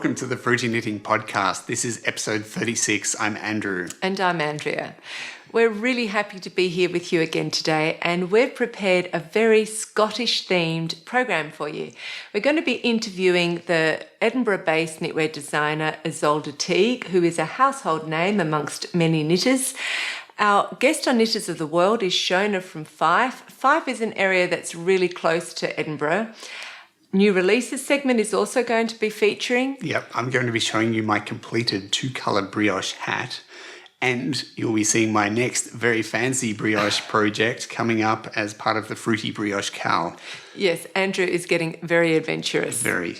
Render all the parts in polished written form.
welcome to the Fruity Knitting Podcast. This is episode 36. I'm Andrew. And I'm Andrea. We're really happy to be here with you again today, and we've prepared a very Scottish-themed program for you. We're going to be interviewing the Edinburgh-based knitwear designer Ysolda Teague, who is a household name amongst many knitters. Our guest on Knitters of the World is Shona from Fife. Fife is an area that's really close to Edinburgh. New releases segment is also going to be featuring. Yep, I'm going to be showing you my completed two-colour brioche hat, and you'll be seeing my next very fancy brioche project coming up as part of the Fruity Brioche Cowl. Yes, Andrew is getting very adventurous. Very.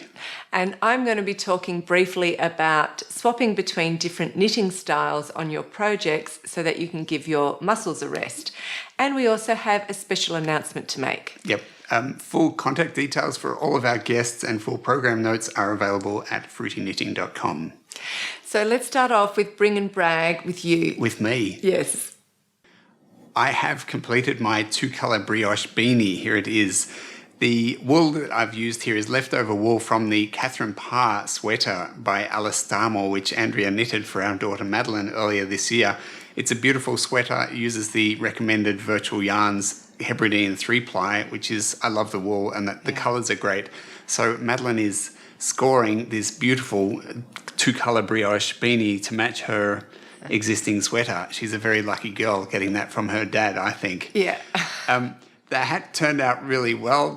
And I'm going to be talking briefly about swapping between different knitting styles on your projects so that you can give your muscles a rest. And we also have a special announcement to make. Yep. Full contact details for all of our guests and full program notes are available at fruityknitting.com. So let's start off with bring and brag with you. With me. Yes. I have completed my two-colour brioche beanie. Here it is. The wool that I've used here is leftover wool from the Catherine Parr sweater by Alice Starmore, which Andrea knitted for our daughter Madeline earlier this year. It's a beautiful sweater. It uses the recommended Virtual Yarns Hebridean 3-ply, which is, I love the wool and the colours are great. So Madeline is scoring this beautiful two-colour brioche beanie to match her existing sweater. She's a very lucky girl getting that from her dad, I think. Yeah. The hat turned out really well.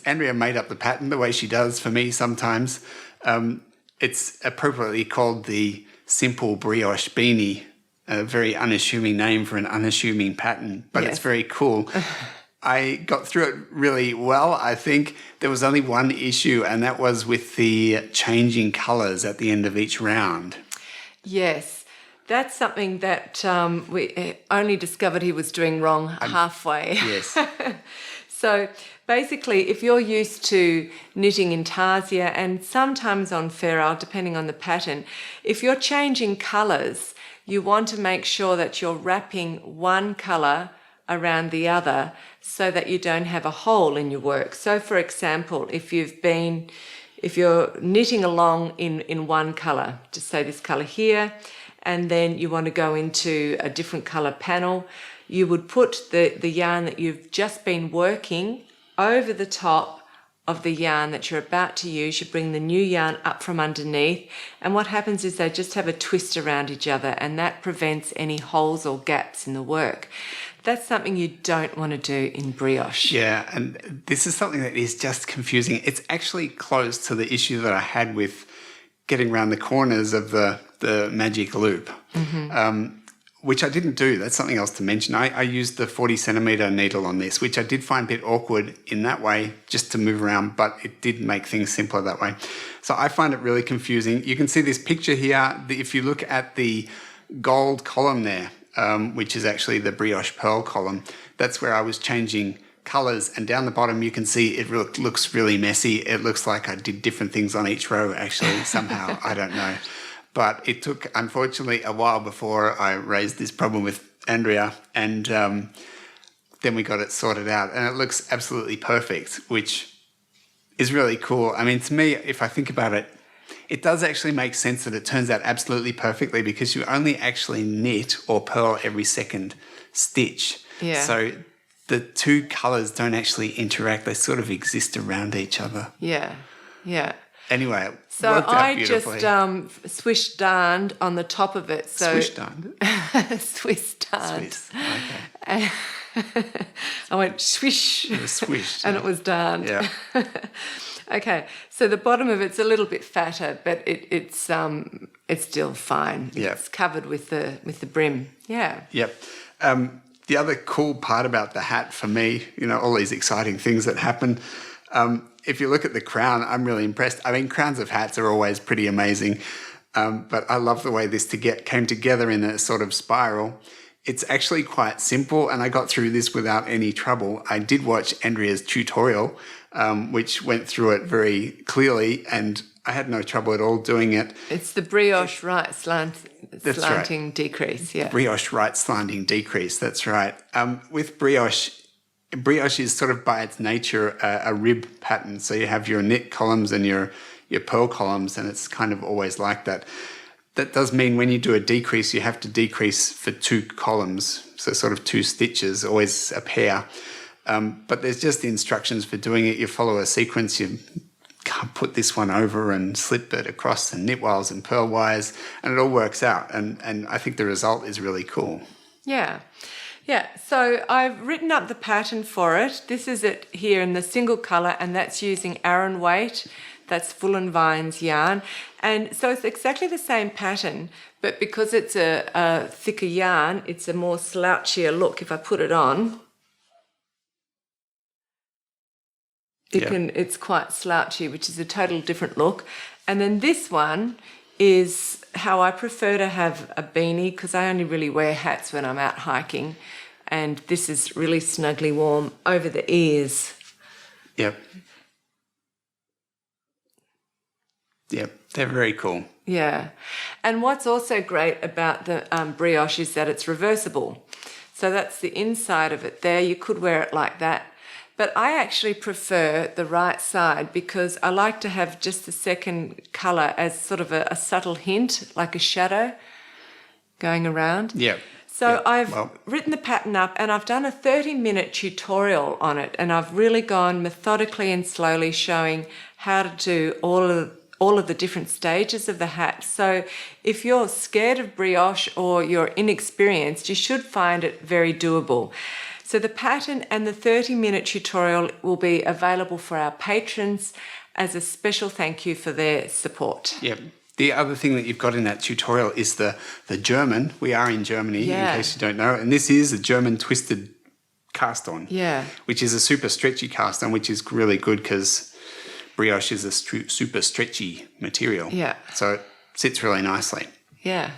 Andrea made up the pattern the way she does for me sometimes. It's appropriately called the Simple Brioche Beanie, a very unassuming name for an unassuming pattern, but It's very cool. I got through it really well. I think there was only one issue, and that was with the changing colours at the end of each round. Yes. That's something that we only discovered he was doing wrong halfway. Yes. So basically, if you're used to knitting intarsia and sometimes on ferrule, depending on the pattern, if you're changing colours, you want to make sure that you're wrapping one colour around the other so that you don't have a hole in your work. So for example, if you're knitting along in one colour, just say this colour here, and then you want to go into a different colour panel, you would put the yarn that you've just been working over the top of the yarn that you're about to use. You bring the new yarn up from underneath, and what happens is they just have a twist around each other, and that prevents any holes or gaps in the work. That's something you don't want to do in brioche. Yeah, and this is something that is just confusing. It's actually close to the issue that I had with getting around the corners of the magic loop, which I didn't do. That's something else to mention. I used the 40 centimetre needle on this, which I did find a bit awkward in that way, just to move around, but it did make things simpler that way. So I find it really confusing. You can see this picture here. If you look at the gold column there, which is actually the brioche pearl column, that's where I was changing colours, and down the bottom you can see it looks really messy. It looks like I did different things on each row actually somehow. I don't know. But it took, unfortunately, a while before I raised this problem with Andrea, and then we got it sorted out, and it looks absolutely perfect, which is really cool. I mean, to me, if I think about it, it does actually make sense that it turns out absolutely perfectly, because you only actually knit or purl every second stitch. Yeah. So the two colours don't actually interact. They sort of exist around each other. Yeah, yeah. Anyway, it so worked out I beautifully. just swish darned on the top of it. So Swish darned? Swiss darned. Swiss, okay. I went swish. It was swished. And it was darned. Yeah. Okay, so the bottom of it's a little bit fatter, but it's still fine. Yeah. It's covered with the brim. Yeah. Yep. The other cool part about the hat for me, all these exciting things that happen, if you look at the crown, I'm really impressed. I mean, crowns of hats are always pretty amazing, but I love the way this came together in a sort of spiral. It's actually quite simple, and I got through this without any trouble. I did watch Andrea's tutorial, which went through it very clearly, and I had no trouble at all doing it. It's the brioche slanting decrease, yeah. Brioche right slanting decrease, that's right. With brioche is sort of by its nature a rib pattern. So you have your knit columns and your your purl columns, and it's kind of always like that. That does mean when you do a decrease, you have to decrease for 2 columns, so sort of 2 stitches, always a pair. But there's just the instructions for doing it. You follow a sequence, you can't put this one over and slip it across the knit wires and purl wires, and it all works out. And I think the result is really cool. Yeah. Yeah, so I've written up the pattern for it. This is it here in the single colour, and that's using Aran weight. That's Full & Vines yarn. And so it's exactly the same pattern, but because it's a thicker yarn, it's a more slouchier look. If I put it on, it's quite slouchy, which is a total different look. And then this one is how I prefer to have a beanie, because I only really wear hats when I'm out hiking. And this is really snugly warm over the ears. Yep. Yep, they're very cool. Yeah. And what's also great about the brioche is that it's reversible. So that's the inside of it there. You could wear it like that. But I actually prefer the right side because I like to have just the second colour as sort of a subtle hint, like a shadow going around. Yeah. So I've written the pattern up and I've done a 30-minute tutorial on it, and I've really gone methodically and slowly showing how to do all of the different stages of the hat. So if you're scared of brioche or you're inexperienced, you should find it very doable. So the pattern and the 30-minute tutorial will be available for our patrons as a special thank you for their support. Yep. The other thing that you've got in that tutorial is the German. We are in Germany, in case you don't know. And this is a German twisted cast on, which is a super stretchy cast on, which is really good because brioche is a super stretchy material. Yeah. So it sits really nicely. Yeah.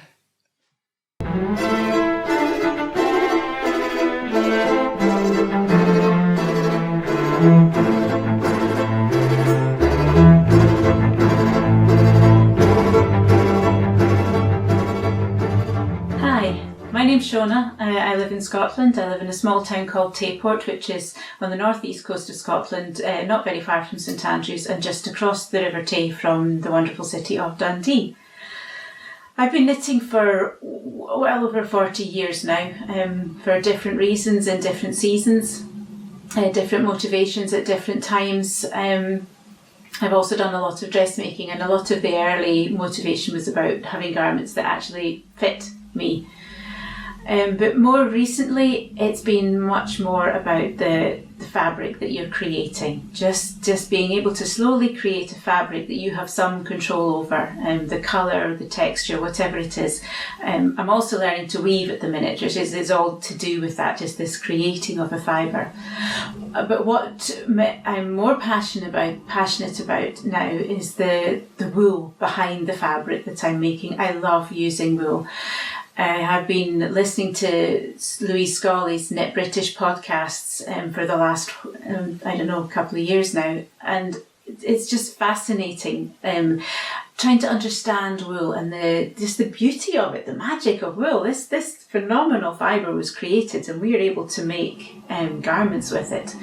My name's Shona. I live in Scotland. I live in a small town called Tayport, which is on the northeast coast of Scotland, not very far from St Andrews and just across the River Tay from the wonderful city of Dundee. I've been knitting for well over 40 years now, for different reasons in different seasons, different motivations at different times. I've also done a lot of dressmaking, and a lot of the early motivation was about having garments that actually fit me. But more recently, it's been much more about the fabric that you're creating. Just being able to slowly create a fabric that you have some control over, the colour, the texture, whatever it is. I'm also learning to weave at the minute, which is all to do with that, just this creating of a fibre. But what I'm more passionate about now is the wool behind the fabric that I'm making. I love using wool. I have been listening to Louise Scully's Knit British podcasts for the last, couple of years now, and it's just fascinating trying to understand wool and the beauty of it, the magic of wool. This phenomenal fibre was created, and we are able to make garments with it.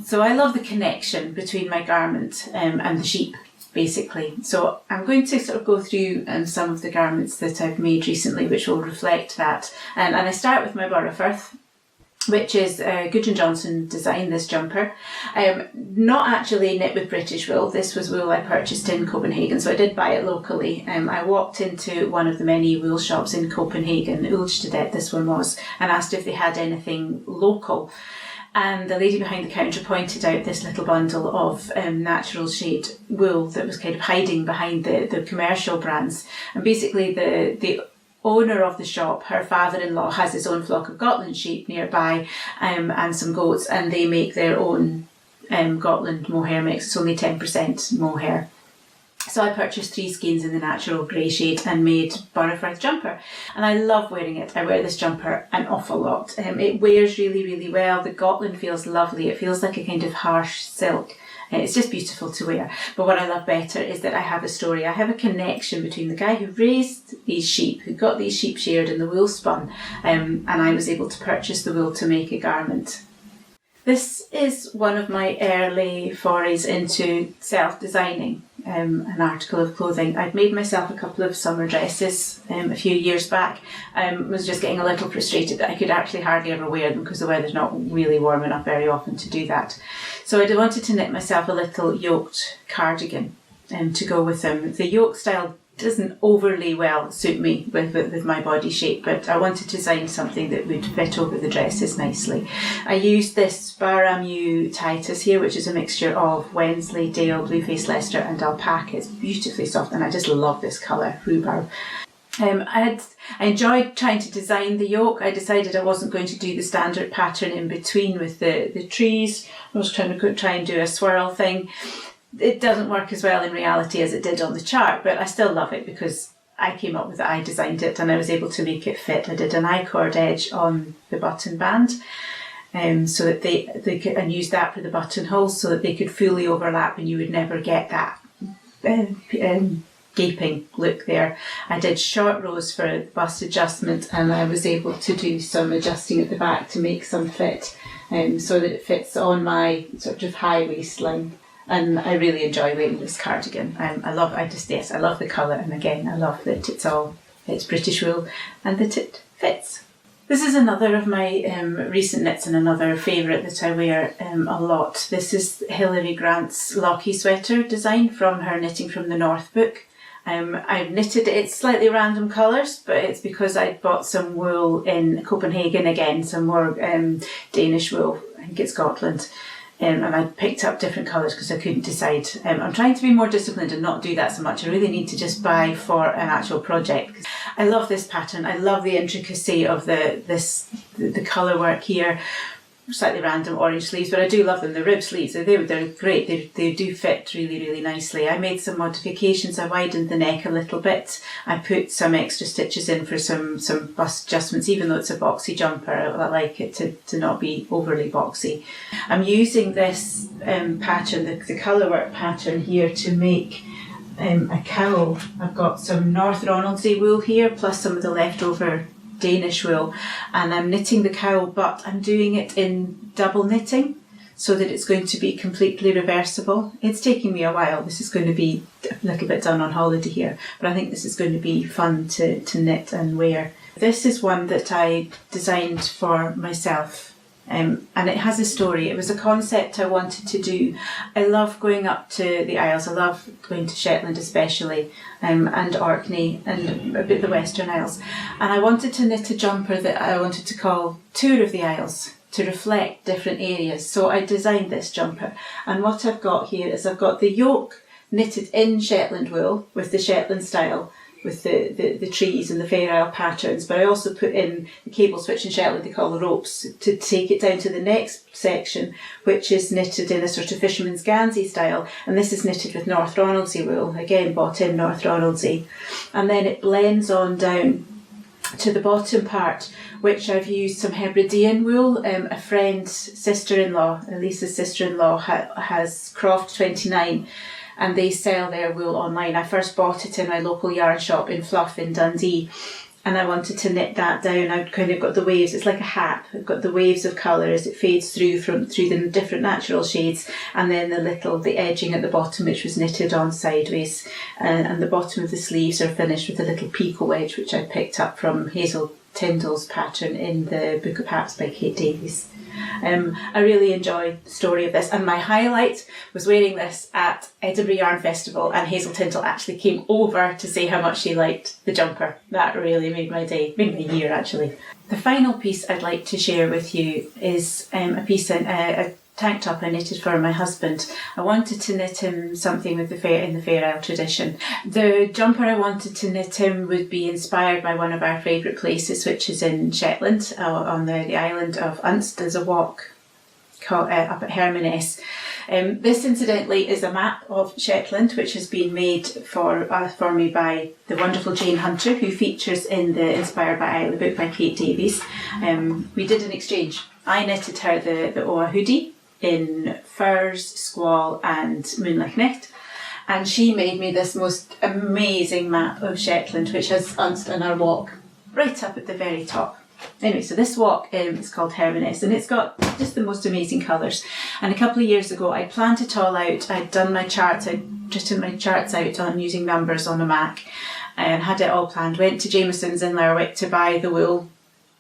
So I love the connection between my garment and the sheep, basically. So I'm going to sort of go through some of the garments that I've made recently, which will reflect that. And I start with my Borough, which is Gudrun Johnson designed this jumper. Not actually knit with British wool. This was wool I purchased in Copenhagen, so I did buy it locally. I walked into one of the many wool shops in Copenhagen, Ulstedet this one was, and asked if they had anything local. And the lady behind the counter pointed out this little bundle of natural shade wool that was kind of hiding behind the commercial brands. And basically the owner of the shop, her father-in-law, has his own flock of Gotland sheep nearby and some goats, and they make their own Gotland mohair mix. It's only 10% mohair. So I purchased 3 skeins in the natural grey shade and made Borough jumper. And I love wearing it. I wear this jumper an awful lot. It wears really, really well. The Gotland feels lovely. It feels like a kind of harsh silk. It's just beautiful to wear. But what I love better is that I have a story. I have a connection between the guy who raised these sheep, who got these sheep sheared and the wool spun, and I was able to purchase the wool to make a garment. This is one of my early forays into self-designing. an article of clothing. I'd made myself a couple of summer dresses a few years back. Was just getting a little frustrated that I could actually hardly ever wear them because the weather's not really warm enough very often to do that. So I wanted to knit myself a little yoked cardigan to go with them. The yoke style doesn't overly well suit me with my body shape, but I wanted to design something that would fit over the dresses nicely. I used this Baramu Titus here, which is a mixture of Wensleydale, Blueface Leicester and alpaca. It's beautifully soft and I just love this colour, rhubarb. I enjoyed trying to design the yoke. I decided I wasn't going to do the standard pattern in between with the trees. I was trying to try and do a swirl thing. It doesn't work as well in reality as it did on the chart, but I still love it because I came up with it, I designed it, and I was able to make it fit. I did an I-cord edge on the button band, so that they could, and use that for the buttonholes so that they could fully overlap and you would never get that gaping look there. I did short rows for bust adjustment, and I was able to do some adjusting at the back to make some fit, so that it fits on my sort of high waistline. And I really enjoy wearing this cardigan. I love the colour, and again, I love that it's British wool and that it fits. This is another of my recent knits and another favourite that I wear a lot. This is Hilary Grant's Locky sweater design from her Knitting from the North book. I've knitted it slightly random colours, but it's because I bought some wool in Copenhagen again, some more Danish wool, I think it's Scotland. And I picked up different colours because I couldn't decide. I'm trying to be more disciplined and not do that so much. I really need to just buy for an actual project. I love this pattern. I love the intricacy of the colour work here. Slightly random orange sleeves, but I do love them. The rib sleeves, they're great. They do fit really, really nicely. I made some modifications. I widened the neck a little bit. I put some extra stitches in for some bust adjustments, even though it's a boxy jumper. I like it to not be overly boxy. I'm using this pattern, the colour work pattern here, to make a cowl. I've got some North Ronaldsay wool here, plus some of the leftover Danish wool, and I'm knitting the cowl, but I'm doing it in double knitting so that it's going to be completely reversible. It's taking me a while. This is going to be a little bit done on holiday here, but I think this is going to be fun to knit and wear. This is one that I designed for myself. And it has a story. It was a concept I wanted to do. I love going up to the Isles. I love going to Shetland especially, and Orkney and a bit the Western Isles. And I wanted to knit a jumper that I wanted to call Tour of the Isles, to reflect different areas. So I designed this jumper. And what I've got here is I've got the yoke knitted in Shetland wool with the Shetland style, with the trees and the Fair Isle patterns, but I also put in the cables, which in Shetland they call the ropes, to take it down to the next section, which is knitted in a sort of fisherman's Gansey style, and this is knitted with North Ronaldsay wool, again bought in North Ronaldsay, and then it blends on down to the bottom part, which I've used some Hebridean wool. A friend's sister-in-law, Elisa's sister-in-law, has Croft 29, and they sell their wool online. I first bought it in my local yarn shop in Fluff in Dundee, and I wanted to knit that down. I've kind of got the waves, it's like a hat. I've got the waves of colour as it fades through the different natural shades, and then the edging at the bottom, which was knitted on sideways, and the bottom of the sleeves are finished with a little picot wedge, which I picked up from Hazel Tyndall's pattern in the Book of Hats by Kate Davies. I really enjoyed the story of this, and my highlight was wearing this at Edinburgh Yarn Festival, and Hazel Tyndall actually came over to say how much she liked the jumper. That really made my day, made my year actually. The final piece I'd like to share with you is a piece a tank top I knitted for my husband. I wanted to knit him something with in the Fair Isle tradition. The jumper I wanted to knit him would be inspired by one of our favourite places, which is in Shetland, on the island of Unst. There's a walk called, up at Hermaness. This incidentally is a map of Shetland, which has been made for me by the wonderful Jane Hunter, who features in the Inspired by Isla book by Kate Davies. We did an exchange. I knitted her the Oa hoodie in furs, squall and moonlight knit, and she made me this most amazing map of Shetland, which has Unst and our walk right up at the very top. Anyway, so this walk is called Hermanus, and it's got just the most amazing colours. And a couple of years ago, I planned it all out. I'd done my charts. I'd just done my charts out on using numbers on a Mac, and had it all planned. Went to Jameson's in Lerwick to buy the wool,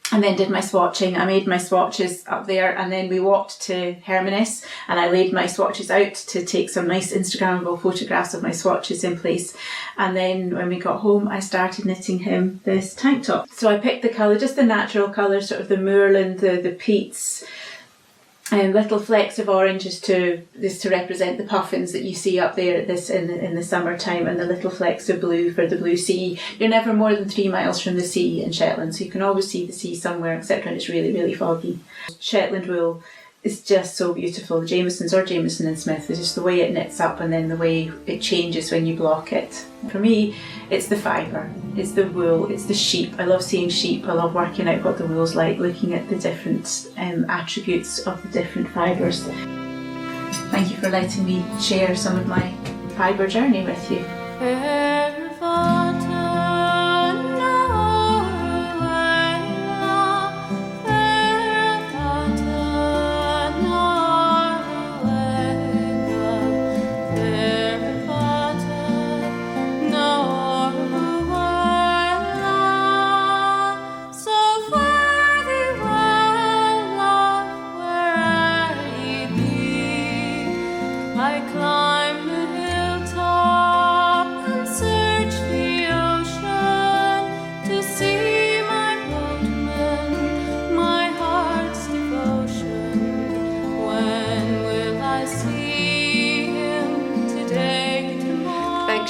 and then did my swatching. I made my swatches up there, and then we walked to Hermanus, and I laid my swatches out to take some nice Instagrammable photographs of my swatches in place. And then when we got home, I started knitting him this tank top. So I picked the colour, just the natural colour, sort of the moorland, the peats, and little flecks of orange to represent the puffins that you see up there at this in the summertime, and the little flecks of blue for the blue sea. You're never more than 3 miles from the sea in Shetland, so you can always see the sea somewhere, except when it's really, really foggy. Shetland wool is just so beautiful. Jameson's or Jameson and Smith is just the way it knits up, and then the way it changes when you block it. For me, it's the fibre, it's the wool, it's the sheep. I love seeing sheep. I love working out what the wool's like, looking at the different attributes of the different fibres. Thank you for letting me share some of my fibre journey with you.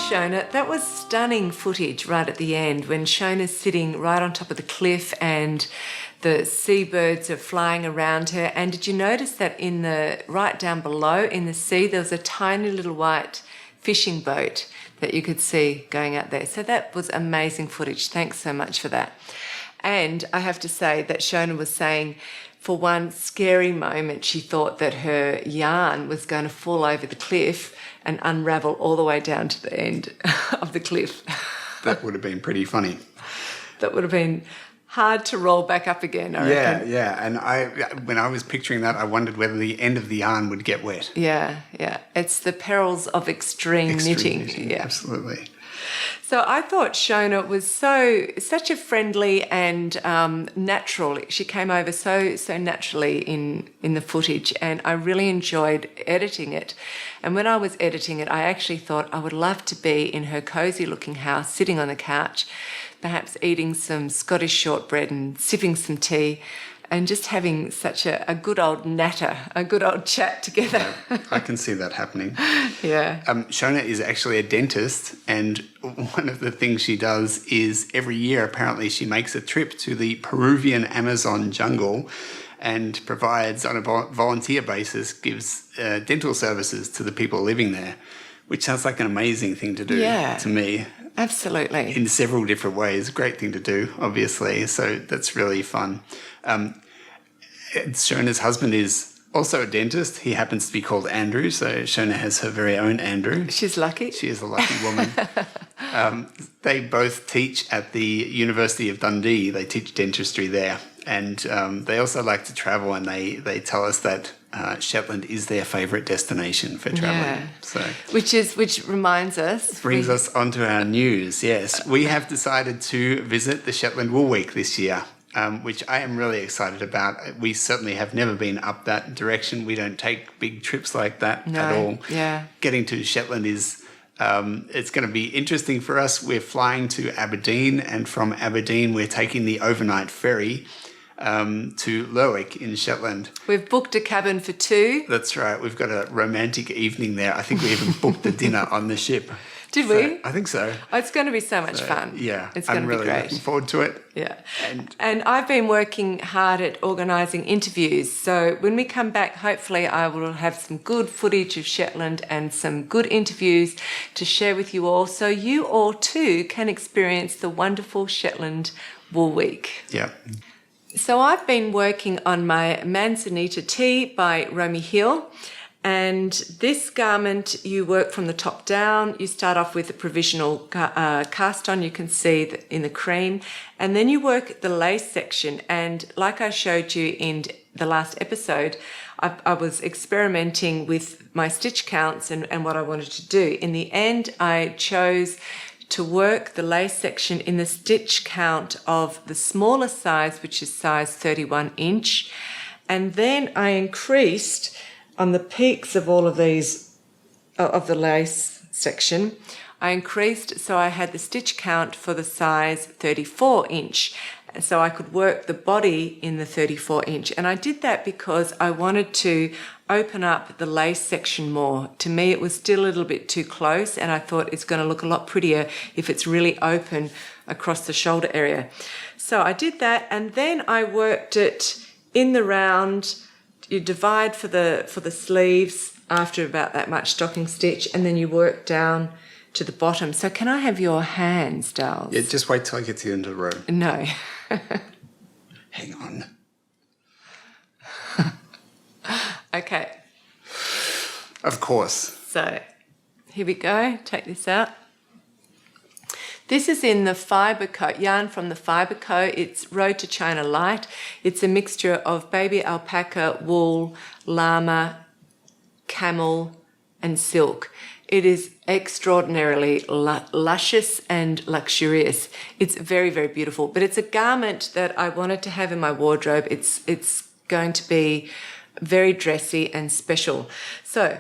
Shona, that was stunning footage right at the end when Shona's sitting right on top of the cliff and the seabirds are flying around her. And did you notice that right down below in the sea, there was a tiny little white fishing boat that you could see going out there? So that was amazing footage. Thanks so much for that. And I have to say that Shona was saying for one scary moment she thought that her yarn was going to fall over the cliff and unravel all the way down to the end of the cliff. That would have been pretty funny. That would have been hard to roll back up again, I reckon. Yeah. And when I was picturing that, I wondered whether the end of the yarn would get wet. Yeah. It's the perils of extreme knitting. Yeah, absolutely. So I thought Shona was such a friendly and natural. She came over so naturally in the footage, and I really enjoyed editing it. And when I was editing it, I actually thought I would love to be in her cosy looking house, sitting on the couch, perhaps eating some Scottish shortbread and sipping some tea, and just having such a good old natter, a good old chat together. Yeah, I can see that happening. Yeah. Shona is actually a dentist, and one of the things she does is every year, apparently, she makes a trip to the Peruvian Amazon jungle and provides, on a volunteer basis, gives dental services to the people living there, which sounds like an amazing thing to do to me. Absolutely. In several different ways. Great thing to do, obviously. So that's really fun. Shona's husband is also a dentist. He happens to be called Andrew, so Shona has her very own Andrew. She's lucky. She is a lucky woman. They both teach at the University of Dundee. They teach dentistry there. And they also like to travel, and they tell us that Shetland is their favourite destination for travelling. Yeah. So, which reminds us... Brings us onto our news, yes. We have decided to visit the Shetland Wool Week this year, which I am really excited about. We certainly have never been up that direction. We don't take big trips like that at all. Yeah. Getting to Shetland is... it's going to be interesting for us. We're flying to Aberdeen, and from Aberdeen we're taking the overnight ferry to Lerwick in Shetland. We've booked a cabin for 2. That's right. We've got a romantic evening there. I think we even booked the dinner on the ship. Did we? I think so. Oh, it's going to be so much fun. Yeah. It's going to be great. I'm really looking forward to it. Yeah. And I've been working hard at organising interviews. So when we come back, hopefully I will have some good footage of Shetland and some good interviews to share with you all, so you all too can experience the wonderful Shetland Wool Week. Yeah. So I've been working on my Manzanita tea by Romy Hill, And this garment, you work from the top down. You start off with a provisional cast on, you can see in the cream, and then you work the lace section. And like I showed you in the last episode, I was experimenting with my stitch counts and what I wanted to do. In the end, I chose to work the lace section in the stitch count of the smaller size, which is size 31 inch. And then I increased on the peaks of all of these, of the lace section, I increased so I had the stitch count for the size 34 inch. So I could work the body in the 34 inch. And I did that because I wanted to open up the lace section more. To me, it was still a little bit too close, and I thought it's going to look a lot prettier if it's really open across the shoulder area. So I did that, and then I worked it in the round. You divide for the sleeves after about that much stocking stitch, and then you work down to the bottom. So can I have your hands, Darls? Yeah, just wait till I get to the end of the row. No. Hang on. Okay. Of course. So here we go. Take this out. This is in the fibre coat, yarn from the fibre coat. It's Road to China Light. It's a mixture of baby alpaca, wool, llama, camel, and silk. It is extraordinarily luscious and luxurious. It's very, very beautiful. But it's a garment that I wanted to have in my wardrobe. It's going to be very dressy and special. So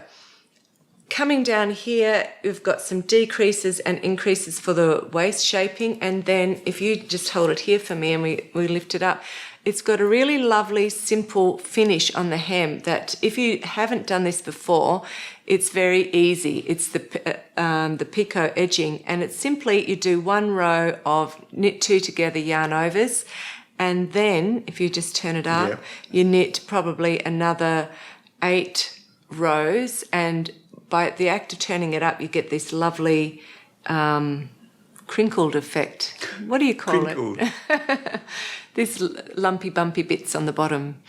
coming down here, we've got some decreases and increases for the waist shaping. And then if you just hold it here for me and we lift it up, it's got a really lovely, simple finish on the hem that if you haven't done this before, it's very easy. It's the picot edging, and it's simply you do one row of knit two together yarn overs, and then if you just turn it up, you knit probably another 8 rows, and by the act of turning it up, you get this lovely crinkled effect. What do you call it? This lumpy, bumpy bits on the bottom.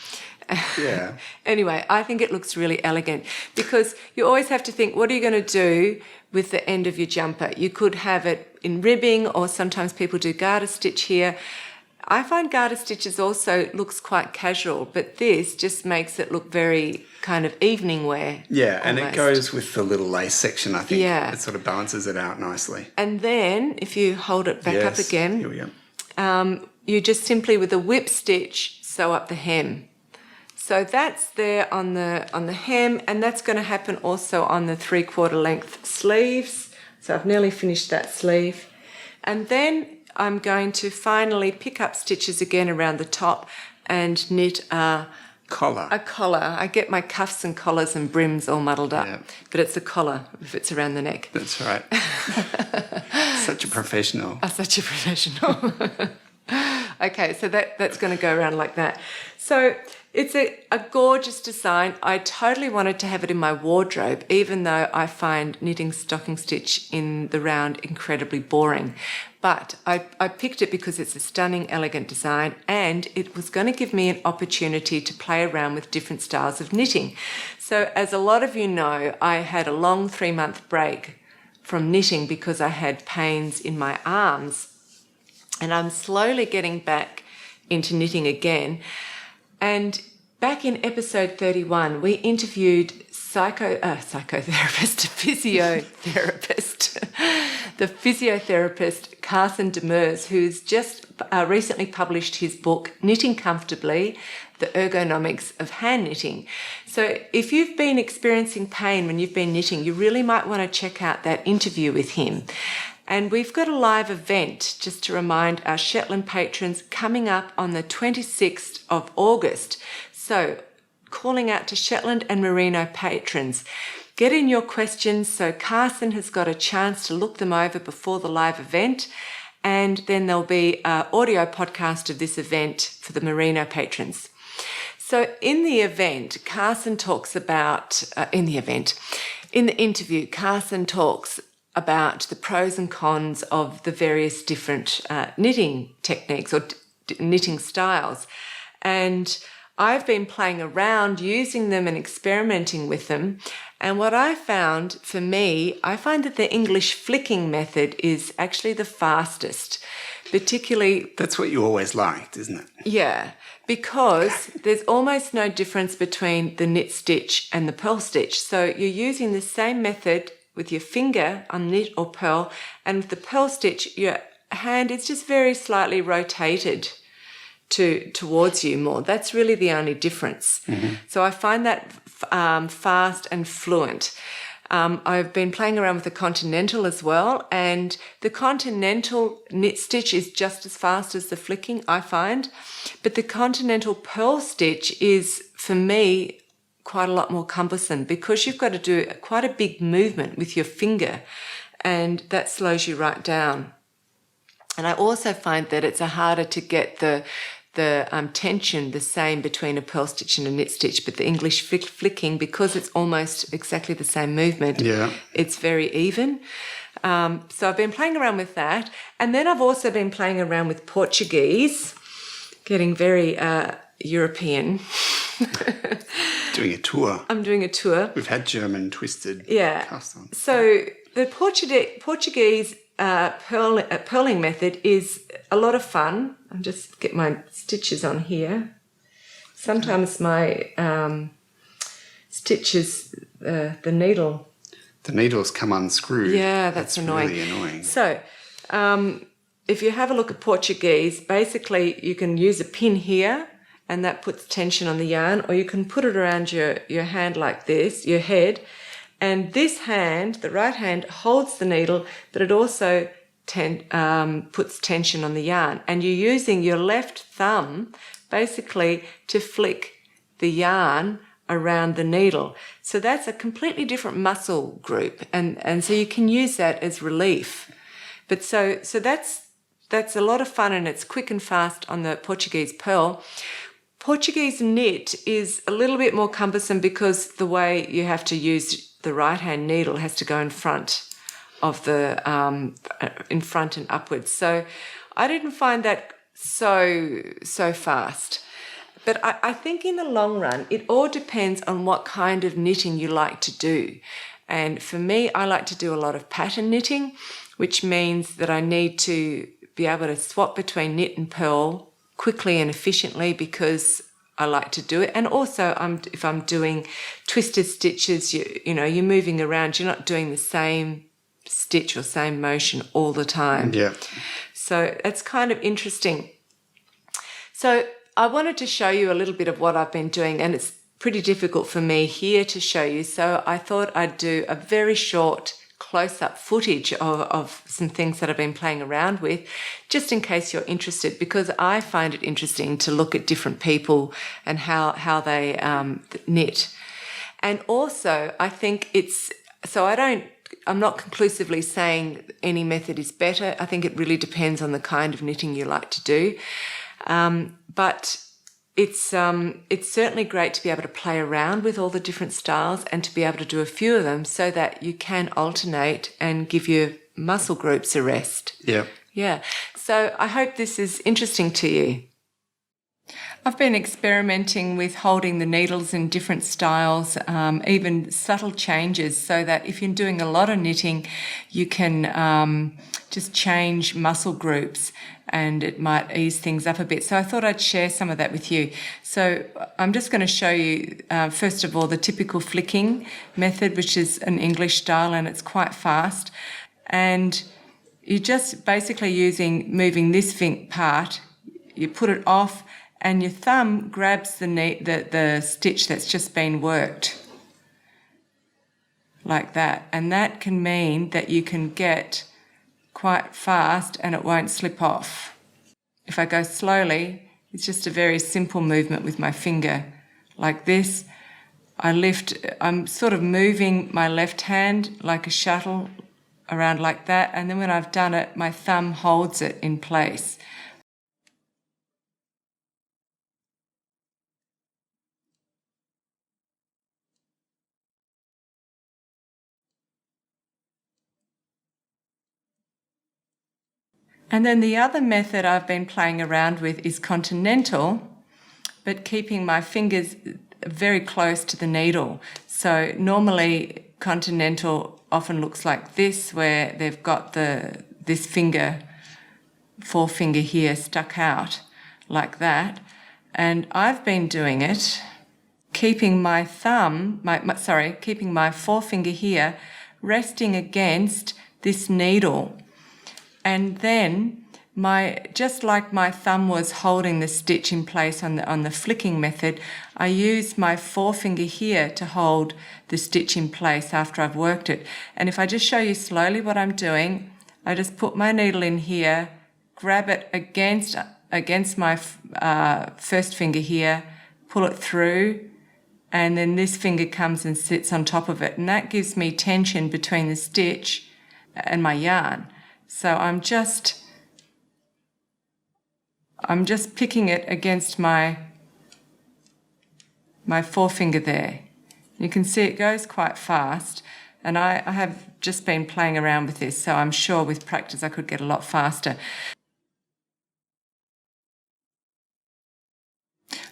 Yeah. Anyway, I think it looks really elegant because you always have to think, what are you going to do with the end of your jumper? You could have it in ribbing, or sometimes people do garter stitch here. I find garter stitches also looks quite casual, but this just makes it look very kind of evening wear. Yeah, and almost. it goes with the little lace section, I think. Yeah. It sort of balances it out nicely. And then if you hold it back up again, here we go. You just simply with a whip stitch sew up the hem. So that's there on the hem, and that's going to happen also on the 3/4 length sleeves. So I've nearly finished that sleeve. And then I'm going to finally pick up stitches again around the top and knit a Collar. I get my cuffs and collars and brims all muddled up, but it's a collar if it's around the neck. That's right. Such a professional. Such a professional. Okay, so that's going to go around like that. So it's a gorgeous design. I totally wanted to have it in my wardrobe, even though I find knitting stocking stitch in the round incredibly boring. But I picked it because it's a stunning, elegant design, and it was going to give me an opportunity to play around with different styles of knitting. So as a lot of you know, I had a long 3-month break from knitting because I had pains in my arms. And I'm slowly getting back into knitting again. And back in episode 31, we interviewed the physiotherapist Carson Demers, who's just recently published his book, Knitting Comfortably, The Ergonomics of Hand Knitting. So if you've been experiencing pain when you've been knitting, you really might want to check out that interview with him. And we've got a live event, just to remind our Shetland patrons, coming up on the 26th of August. So calling out to Shetland and Merino patrons, get in your questions so Carson has got a chance to look them over before the live event. And then there'll be an audio podcast of this event for the Merino patrons. So in the event, Carson talks about, in the interview, Carson talks about the pros and cons of the various different knitting techniques or knitting styles. And I've been playing around using them and experimenting with them. And what I found for me, I find that the English flicking method is actually the fastest, particularly... That's what you always liked, isn't it? Yeah, because there's almost no difference between the knit stitch and the purl stitch. So you're using the same method with your finger on knit or purl, and with the purl stitch, your hand is just very slightly rotated towards you more. That's really the only difference. So I find that fast and fluent. I've been playing around with the continental as well, and the continental knit stitch is just as fast as the flicking, I find, but the continental purl stitch is, for me, quite a lot more cumbersome because you've got to do quite a big movement with your finger, and that slows you right down. And I also find that it's harder to get the tension the same between a purl stitch and a knit stitch, but the English flicking, because it's almost exactly the same movement, it's very even. So I've been playing around with that. And then I've also been playing around with Portuguese, getting very European. Doing a tour. I'm doing a tour. We've had German twisted cast on. So the Portuguese purling method is a lot of fun. I'll just get my stitches on here. Sometimes my stitches, the needle. The needles come unscrewed. Yeah, that's annoying. Really annoying. So if you have a look at Portuguese, basically you can use a pin here and that puts tension on the yarn, or you can put it around your hand like this, your head, and this hand, the right hand, holds the needle, but it also puts tension on the yarn. And you're using your left thumb basically to flick the yarn around the needle. So that's a completely different muscle group. And so you can use that as relief. But so that's a lot of fun, and it's quick and fast on the Portuguese purl. Portuguese knit is a little bit more cumbersome because the way you have to use the right hand needle has to go in front of the in front and upwards. So I didn't find that so fast. But I think in the long run, it all depends on what kind of knitting you like to do. And for me, I like to do a lot of pattern knitting, which means that I need to be able to swap between knit and purl quickly and efficiently because I like to do it. And also, if I'm doing twisted stitches, you're moving around. You're not doing the same stitch or same motion all the time. Yeah. So it's kind of interesting. So I wanted to show you a little bit of what I've been doing, and it's pretty difficult for me here to show you. So I thought I'd do a very short close-up footage of some things that I've been playing around with, just in case you're interested, because I find it interesting to look at different people and how they knit. And also, I think I'm not conclusively saying any method is better. I think it really depends on the kind of knitting you like to do. But it's certainly great to be able to play around with all the different styles and to be able to do a few of them so that you can alternate and give your muscle groups a rest. Yeah. Yeah. So I hope this is interesting to you. I've been experimenting with holding the needles in different styles, even subtle changes, so that if you're doing a lot of knitting, you can just change muscle groups and it might ease things up a bit. So I thought I'd share some of that with you. So I'm just going to show you, first of all, the typical flicking method, which is an English style, and it's quite fast. And you're just basically moving this part, you put it off, and your thumb grabs the stitch that's just been worked, like that. And that can mean that you can get quite fast and it won't slip off. If I go slowly, it's just a very simple movement with my finger, like this. I'm sort of moving my left hand like a shuttle around like that, and then when I've done it, my thumb holds it in place. And then the other method I've been playing around with is continental, but keeping my fingers very close to the needle. So normally continental often looks like this, where they've got this finger, forefinger here, stuck out like that. And I've been doing it, keeping my keeping my forefinger here, resting against this needle. And then just like my thumb was holding the stitch in place on the flicking method, I use my forefinger here to hold the stitch in place after I've worked it. And if I just show you slowly what I'm doing, I just put my needle in here, grab it against my first finger here, pull it through, and then this finger comes and sits on top of it. And that gives me tension between the stitch and my yarn. So I'm just picking it against my forefinger there. You can see it goes quite fast, and I have just been playing around with this, so I'm sure with practice I could get a lot faster.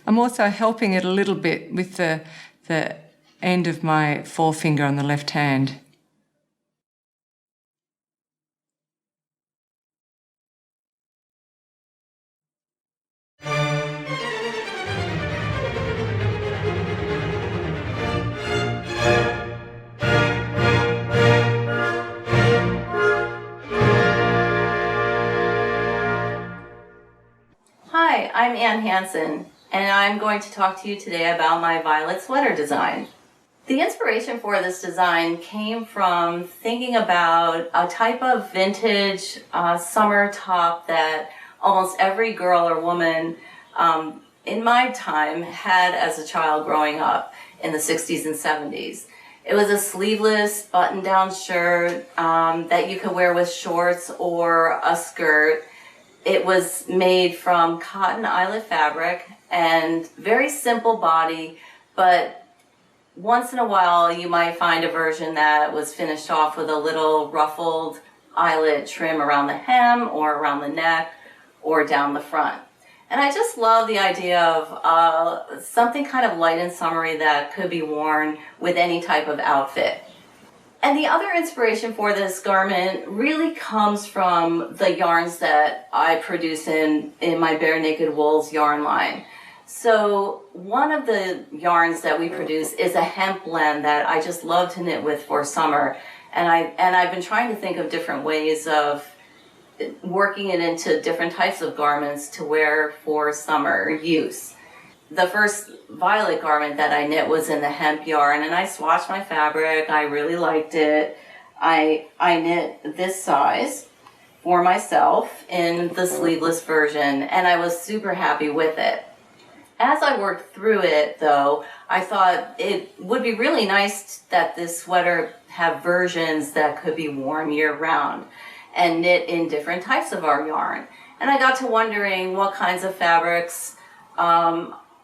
I'm also helping it a little bit with the end of my forefinger on the left hand. Hi, I'm Hanson, and I'm going to talk to you today about my violet sweater design. The inspiration for this design came from thinking about a type of vintage summer top that almost every girl or woman in my time had as a child growing up in the 60s and 70s. It was a sleeveless button-down shirt that you could wear with shorts or a skirt. It was made from cotton eyelet fabric and very simple body, but once in a while you might find a version that was finished off with a little ruffled eyelet trim around the hem or around the neck or down the front. And I just love the idea of something kind of light and summery that could be worn with any type of outfit. And the other inspiration for this garment really comes from the yarns that I produce in my Bare Naked Wools yarn line. So one of the yarns that we produce is a hemp blend that I just love to knit with for summer. And I've been trying to think of different ways of working it into different types of garments to wear for summer use. The first violet garment that I knit was in the hemp yarn, and I swatched my fabric. I really liked it. I knit this size for myself in the sleeveless version, and I was super happy with it. As I worked through it, though, I thought it would be really nice that this sweater have versions that could be worn year-round and knit in different types of our yarn. And I got to wondering what kinds of fabrics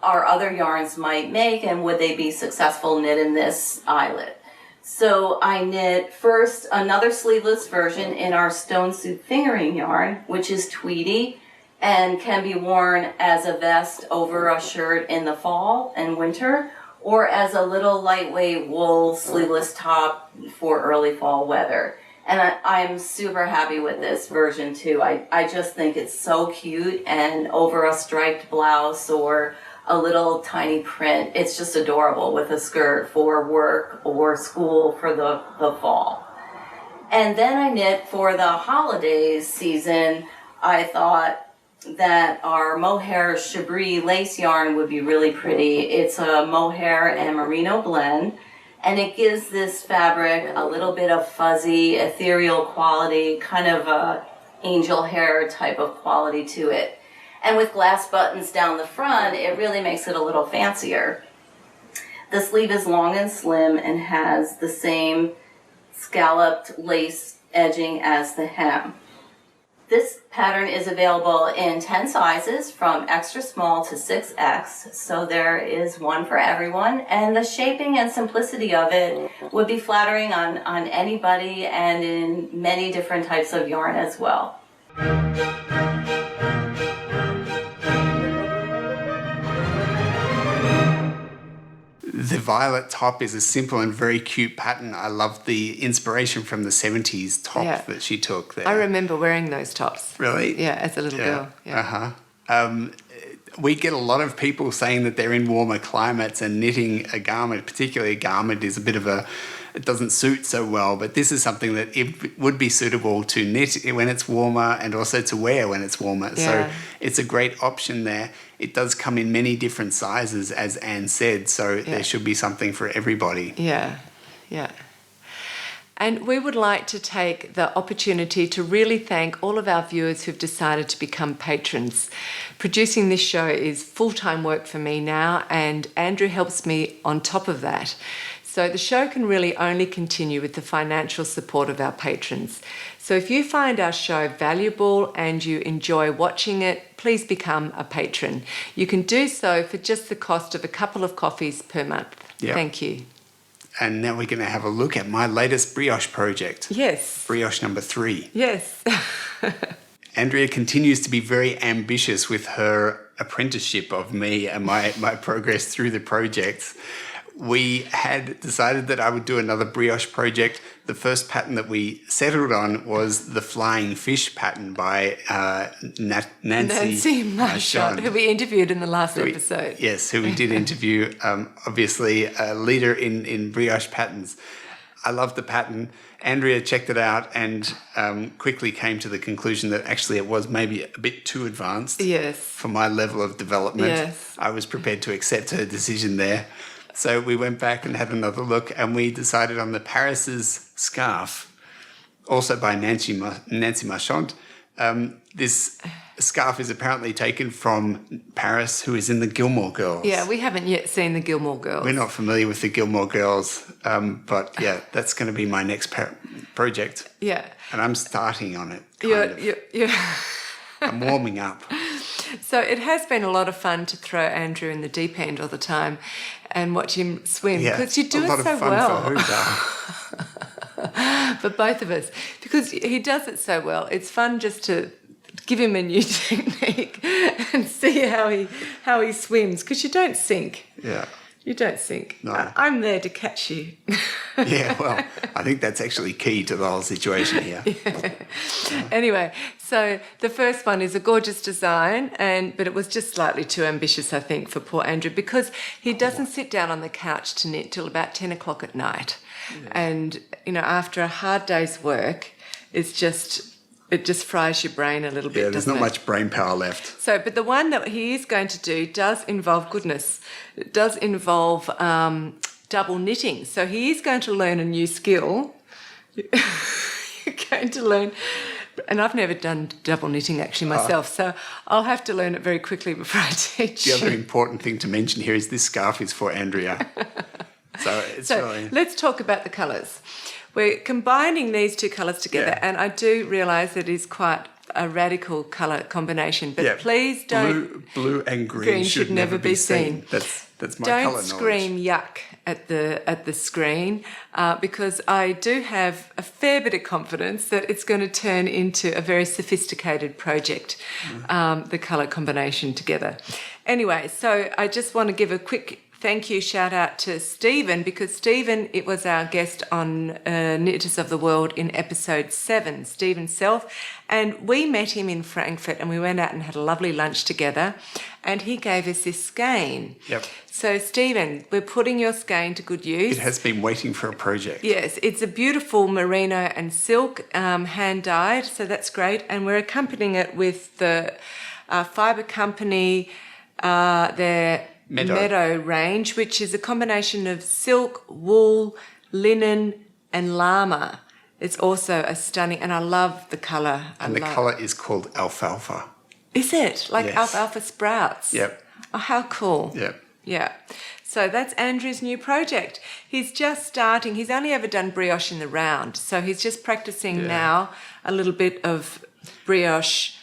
our other yarns might make, and would they be successful knit in this eyelet. So I knit first another sleeveless version in our Stone Soup fingering yarn, which is tweedy and can be worn as a vest over a shirt in the fall and winter, or as a little lightweight wool sleeveless top for early fall weather. And I'm super happy with this version too. I just think it's so cute, and over a striped blouse or a little tiny print, it's just adorable with a skirt for work or school for the fall. And then I knit for the holidays season. I thought that our mohair chabris lace yarn would be really pretty. It's a mohair and merino blend, and it gives this fabric a little bit of fuzzy, ethereal quality, kind of a angel hair type of quality to it. And with glass buttons down the front, it really makes it a little fancier. The sleeve is long and slim and has the same scalloped lace edging as the hem. This pattern is available in 10 sizes from extra small to 6X, so there is one for everyone, and the shaping and simplicity of it would be flattering on anybody and in many different types of yarn as well. The violet top is a simple and very cute pattern. I love the inspiration from the 70s top that she took there. I remember wearing those tops. Really? Yeah, as a little girl. Yeah. Uh-huh. We get a lot of people saying that they're in warmer climates and knitting a garment, particularly a garment, is a bit of it doesn't suit so well, but this is something that it would be suitable to knit when it's warmer and also to wear when it's warmer. Yeah. So it's a great option there. It does come in many different sizes, as Anne said, so there should be something for everybody. Yeah, yeah. And we would like to take the opportunity to really thank all of our viewers who've decided to become patrons. Producing this show is full-time work for me now, and Andrew helps me on top of that. So the show can really only continue with the financial support of our patrons. So if you find our show valuable and you enjoy watching it, please become a patron. You can do so for just the cost of a couple of coffees per month. Yep. Thank you. And now we're going to have a look at my latest brioche project. Yes. Brioche number 3. Yes. Andrea continues to be very ambitious with her apprenticeship of me and my progress through the projects. We had decided that I would do another brioche project. The first pattern that we settled on was the flying fish pattern by Nancy Marchand, who we interviewed in the last episode. Yes, who we did interview, obviously a leader in brioche patterns. I love the pattern. Andrea checked it out and quickly came to the conclusion that actually it was maybe a bit too advanced for my level of development. Yes. I was prepared to accept her decision there. So we went back and had another look, and we decided on the Paris's scarf, also by Nancy Marchand. This scarf is apparently taken from Paris, who is in the Gilmore Girls. Yeah, we haven't yet seen the Gilmore Girls. We're not familiar with the Gilmore Girls, but yeah, that's going to be my next project. Yeah. And I'm starting on it, I'm warming up. So it has been a lot of fun to throw Andrew in the deep end all the time and watch him swim, because you do it so well. A lot of fun for who, for both of us, because he does it so well. It's fun just to give him a new technique and see how he swims, because you don't sink. Yeah. You don't sink. No. I'm there to catch you. Yeah, well, I think that's actually key to the whole situation here. Yeah. Anyway, so the first one is a gorgeous design, but it was just slightly too ambitious, I think, for poor Andrew, because he doesn't sit down on the couch to knit till about 10 o'clock at night. Yeah. And, after a hard day's work, it just fries your brain a little bit, there's not much brain power left. So, but the one that he is going to do does involve, double knitting. So he is going to learn a new skill. You're going to learn, and I've never done double knitting actually myself, so I'll have to learn it very quickly before I teach The other important thing to mention here is this scarf is for Andrea. So let's talk about the colours. We're combining these two colours together, and I do realise it is quite a radical colour combination, but please don't... Blue and green should never be seen. That's my colour knowledge. Don't scream yuck at the screen, because I do have a fair bit of confidence that it's going to turn into a very sophisticated project, the colour combination together. Anyway, so I just want to give a quick thank you, shout out to Stephen, because Stephen, it was our guest on Knitters of the World in episode 7, Stephen Self, and we met him in Frankfurt and we went out and had a lovely lunch together, and he gave us this skein. Yep. So Stephen, we're putting your skein to good use. It has been waiting for a project. Yes, it's a beautiful merino and silk, hand dyed, so that's great, and we're accompanying it with the Fibre Company, their Meadow range, which is a combination of silk, wool, linen and llama. It's also a stunning, and I love the colour. And the colour is called alfalfa. Is it? Like Yes. alfalfa sprouts? Yep. Oh, how cool. Yep. Yeah. So that's Andrew's new project. He's just starting. He's only ever done brioche in the round, so he's just practising now a little bit of brioche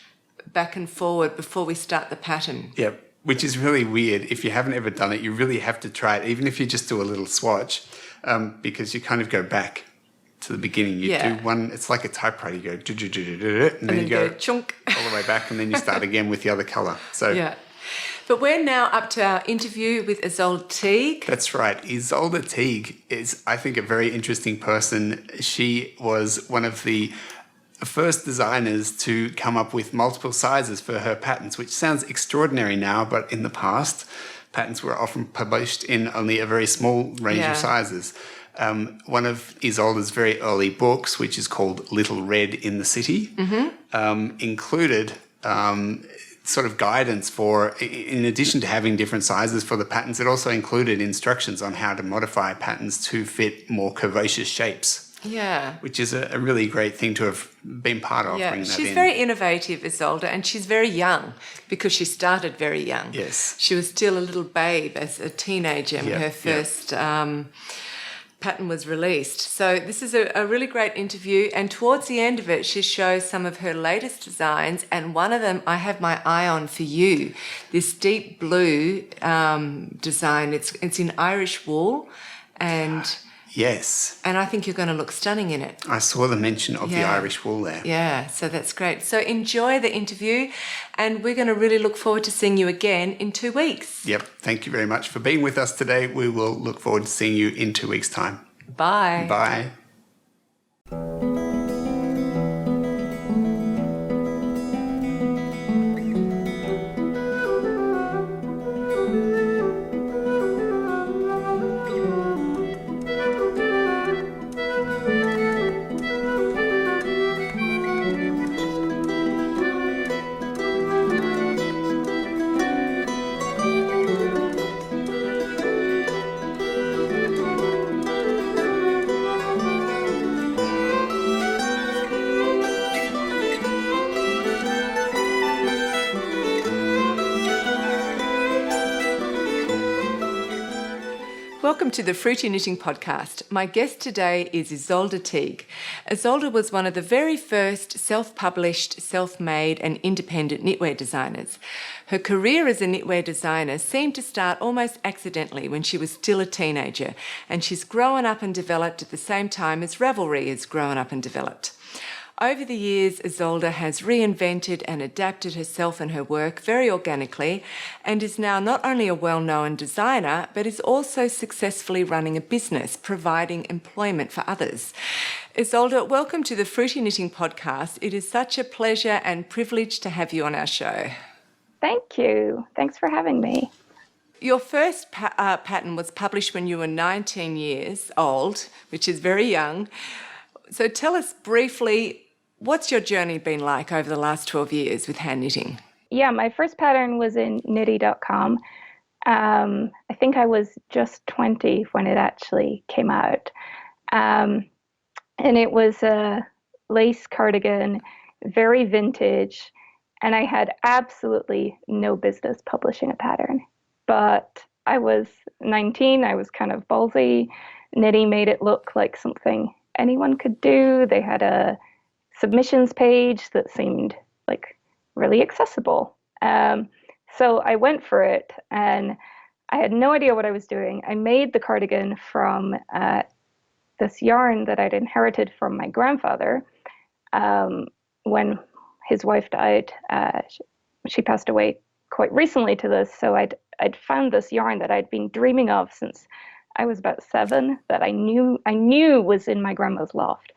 back and forward before we start the pattern. Yep. Which is really weird. If you haven't ever done it, you really have to try it, even if you just do a little swatch, because you kind of go back to the beginning. You do one, it's like a typewriter. You go, and then you go chunk all the way back, and then you start again with the other colour. So yeah. But we're now up to our interview with Ysolda Teague. That's right. Ysolda Teague is, I think, a very interesting person. She was one of the first designers to come up with multiple sizes for her patterns, which sounds extraordinary now, but in the past, patterns were often published in only a very small range of sizes. One of Ysolda's very early books, which is called Little Red in the City, included sort of guidance for, in addition to having different sizes for the patterns, it also included instructions on how to modify patterns to fit more curvaceous shapes. Yeah. Which is a really great thing to have been part of. Yeah, she's very innovative, Ysolda, and she's very young because she started very young. Yes. She was still a little babe as a teenager when her first pattern was released. So this is a really great interview, and towards the end of it, she shows some of her latest designs, and one of them I have my eye on for you, this deep blue design. It's in Irish wool, and... Yes. And I think you're going to look stunning in it. I saw the mention of the Irish wool there. Yeah, so that's great. So enjoy the interview, and we're going to really look forward to seeing you again in 2 weeks. Yep. Thank you very much for being with us today. We will look forward to seeing you in 2 weeks' time. Bye. Bye. Welcome to the Fruity Knitting Podcast. My guest today is Ysolda Teague. Ysolda was one of the very first self-published, self-made and independent knitwear designers. Her career as a knitwear designer seemed to start almost accidentally when she was still a teenager, and she's grown up and developed at the same time as Ravelry has grown up and developed. Over the years, Ysolda has reinvented and adapted herself and her work very organically, and is now not only a well-known designer, but is also successfully running a business, providing employment for others. Ysolda, welcome to the Fruity Knitting Podcast. It is such a pleasure and privilege to have you on our show. Thank you. Thanks for having me. Your first pattern was published when you were 19 years old, which is very young. So tell us briefly, what's your journey been like over the last 12 years with hand knitting? Yeah, my first pattern was in knitty.com. I think I was just 20 when it actually came out. And it was a lace cardigan, very vintage, and I had absolutely no business publishing a pattern. But I was 19, I was kind of ballsy. Knitty made it look like something anyone could do. They had a submissions page that seemed like really accessible. So I went for it, and I had no idea what I was doing. I made the cardigan from this yarn that I'd inherited from my grandfather. When his wife died, she passed away quite recently to this, so I'd found this yarn that I'd been dreaming of since I was about 7, that I knew was in my grandma's loft.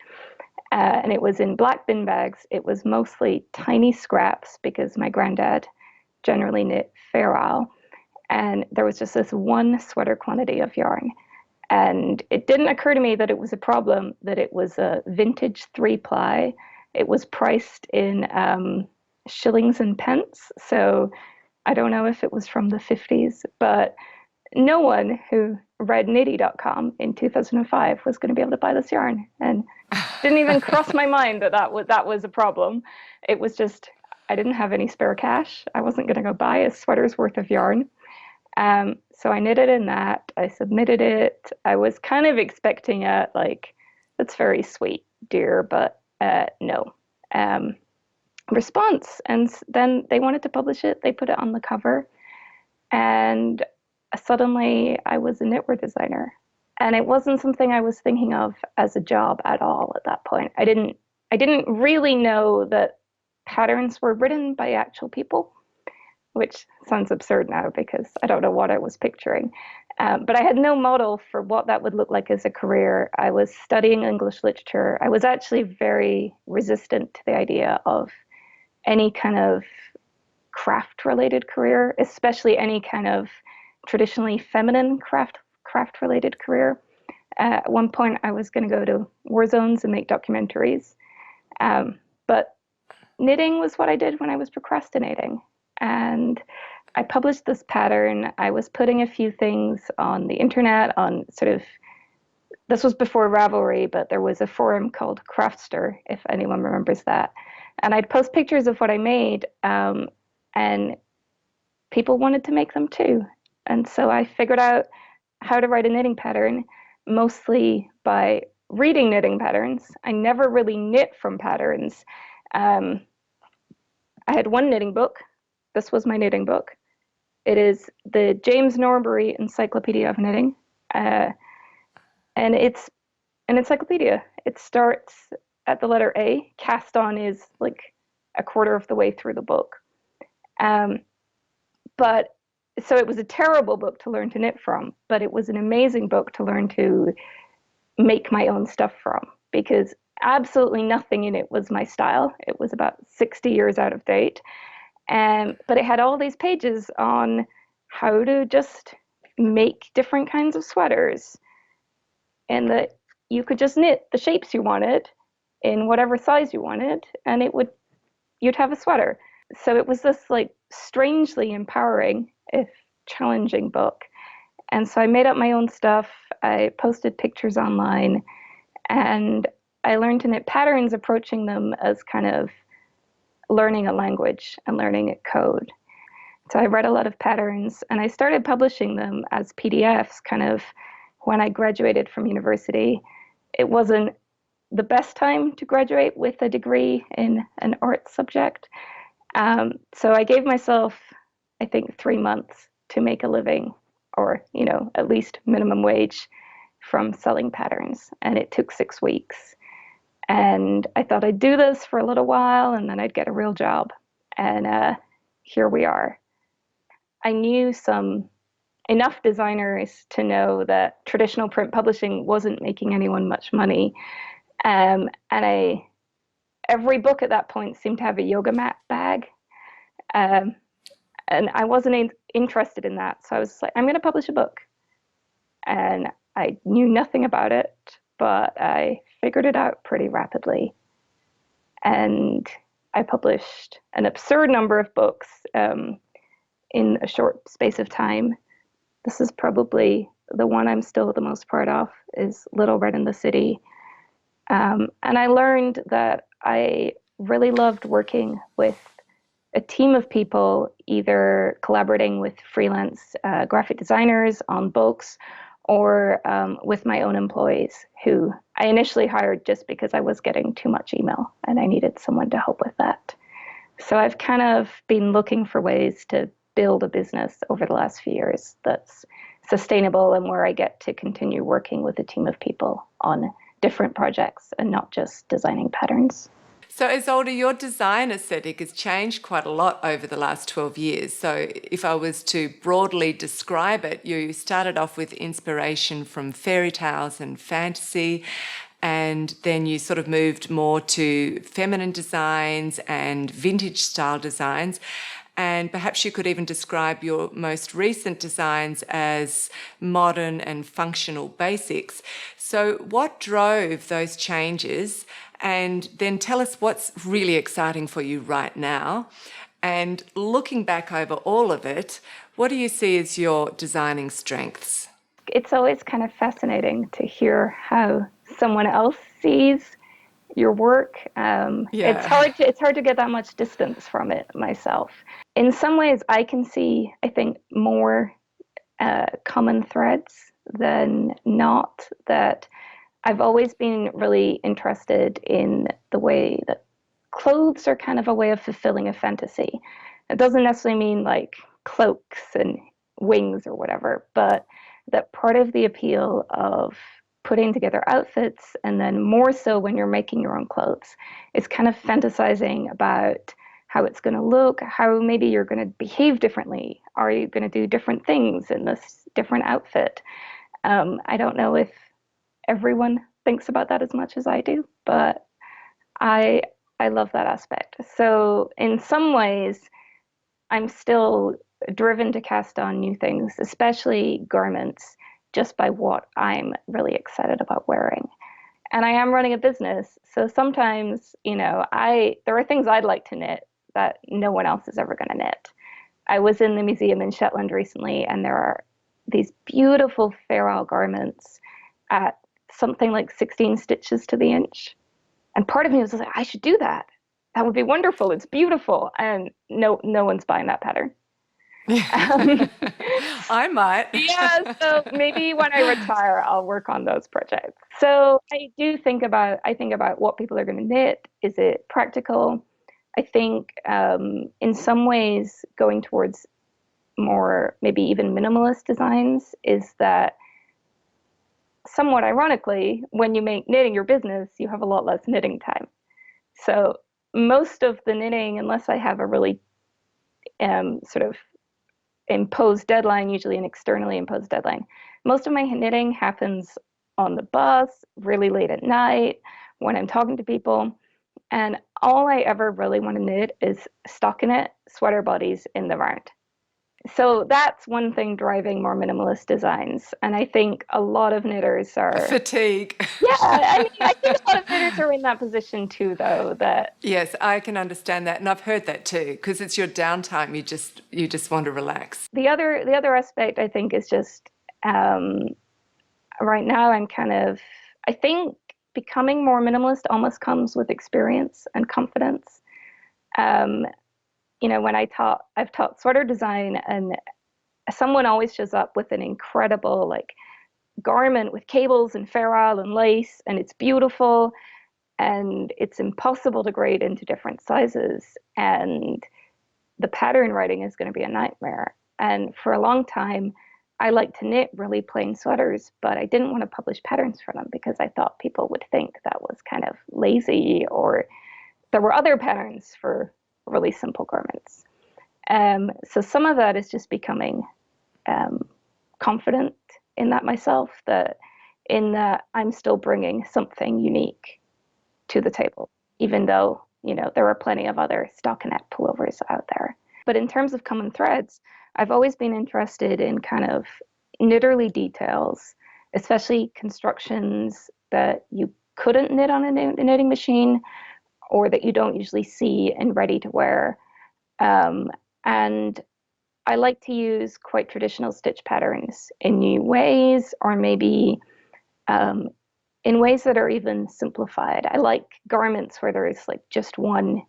And it was in black bin bags. It was mostly tiny scraps because my granddad generally knit fair isle. And there was just this one sweater quantity of yarn. And it didn't occur to me that it was a problem, that it was a vintage 3-ply. It was priced in shillings and pence. So I don't know if it was from the 50s, but no one who read knitty.com in 2005 was going to be able to buy this yarn. And didn't even cross my mind that was a problem. It was just, I didn't have any spare cash. I wasn't going to go buy a sweater's worth of yarn. So I knitted in that. I submitted it. I was kind of expecting a, like, that's very sweet, dear, but no. Response. And then they wanted to publish it. They put it on the cover. And suddenly I was a knitwear designer. And it wasn't something I was thinking of as a job at all at that point. I didn't really know that patterns were written by actual people. which sounds absurd now because I don't know what I was picturing. But I had no model for what that would look like as a career. I was studying English literature. I was actually very resistant to the idea of any kind of craft-related career, especially any kind of traditionally feminine craft-related career. At one point, I was going to go to war zones and make documentaries. But knitting was what I did when I was procrastinating. And I published this pattern. I was putting a few things on the internet on this was before Ravelry, but there was a forum called Craftster, if anyone remembers that. And I'd post pictures of what I made, and people wanted to make them too. And so I figured out how to write a knitting pattern, mostly by reading knitting patterns. I never really knit from patterns. I had one knitting book. This was my knitting book. It is the James Norbury Encyclopedia of Knitting. And it's an encyclopedia. It starts at the letter A. Cast on is like a quarter of the way through the book. But so it was a terrible book to learn to knit from, but it was an amazing book to learn to make my own stuff from, because absolutely nothing in it was my style. It was about 60 years out of date. But it had all these pages on how to just make different kinds of sweaters, and that you could just knit the shapes you wanted in whatever size you wanted, and you'd have a sweater. So it was this like strangely empowering, if challenging book. And so I made up my own stuff. I posted pictures online, and I learned to knit patterns, approaching them as kind of learning a language and learning a code. So I read a lot of patterns, and I started publishing them as PDFs kind of when I graduated from university. It wasn't the best time to graduate with a degree in an art subject. So I gave myself, I think, 3 months to make a living, or, at least minimum wage from selling patterns. And it took 6 weeks. And I thought I'd do this for a little while and then I'd get a real job. And here we are. I knew enough designers to know that traditional print publishing wasn't making anyone much money. And every book at that point seemed to have a yoga mat bag. And I wasn't interested in that. So I was like, I'm going to publish a book. And I knew nothing about it, but I figured it out pretty rapidly. And I published an absurd number of books in a short space of time. This is probably the one I'm still the most proud of, is Little Red in the City. And I learned that I really loved working with a team of people, either collaborating with freelance graphic designers on books, or with my own employees, who I initially hired just because I was getting too much email and I needed someone to help with that. So I've kind of been looking for ways to build a business over the last few years that's sustainable and where I get to continue working with a team of people on different projects and not just designing patterns. So Ysolda, your design aesthetic has changed quite a lot over the last 12 years. So if I was to broadly describe it, you started off with inspiration from fairy tales and fantasy, and then you sort of moved more to feminine designs and vintage style designs. And perhaps you could even describe your most recent designs as modern and functional basics. So what drove those changes? And then tell us what's really exciting for you right now. And looking back over all of it, what do you see as your designing strengths? It's always kind of fascinating to hear how someone else sees your work. It's hard to get that much distance from it myself. In some ways, I can see, I think, more common threads than not. That I've always been really interested in the way that clothes are kind of a way of fulfilling a fantasy. It doesn't necessarily mean like cloaks and wings or whatever, but that part of the appeal of putting together outfits, and then more so when you're making your own clothes, is kind of fantasizing about how it's going to look, how maybe you're going to behave differently. Are you going to do different things in this different outfit? I don't know if everyone thinks about that as much as I do, but I love that aspect. So in some ways, I'm still driven to cast on new things, especially garments, just by what I'm really excited about wearing. And I am running a business, so sometimes, there are things I'd like to knit that no one else is ever going to knit. I was in the museum in Shetland recently, and there are these beautiful Fair garments at something like 16 stitches to the inch. And part of me was like, I should do that. That would be wonderful. It's beautiful. And no one's buying that pattern. I might. Yeah, so maybe when I retire, I'll work on those projects. So I think about what people are going to knit. Is it practical? I think in some ways going towards more maybe even minimalist designs is that somewhat ironically, when you make knitting your business, you have a lot less knitting time. So most of the knitting, unless I have a really sort of imposed deadline, usually an externally imposed deadline, most of my knitting happens on the bus, really late at night, when I'm talking to people. And all I ever really want to knit is stockinette sweater bodies in the round. So that's one thing driving more minimalist designs. And I think a lot of knitters are... Fatigue. Yeah, I think a lot of knitters are in that position too, though. That Yes, I can understand that. And I've heard that too, because it's your downtime. You just want to relax. The other aspect, I think, is just right now I think becoming more minimalist almost comes with experience and confidence. When I've taught sweater design, and someone always shows up with an incredible garment with cables and ferrule and lace, and it's beautiful, and it's impossible to grade into different sizes, and the pattern writing is going to be a nightmare. And for a long time, I liked to knit really plain sweaters, but I didn't want to publish patterns for them because I thought people would think that was kind of lazy, or there were other patterns for really simple garments. So some of that is just becoming confident in that myself, that I'm still bringing something unique to the table, even though, there are plenty of other stockinette pullovers out there. But in terms of common threads, I've always been interested in kind of knitterly details, especially constructions that you couldn't knit on a knitting machine, or that you don't usually see in ready to wear. And I like to use quite traditional stitch patterns in new ways, or maybe in ways that are even simplified. I like garments where there is just one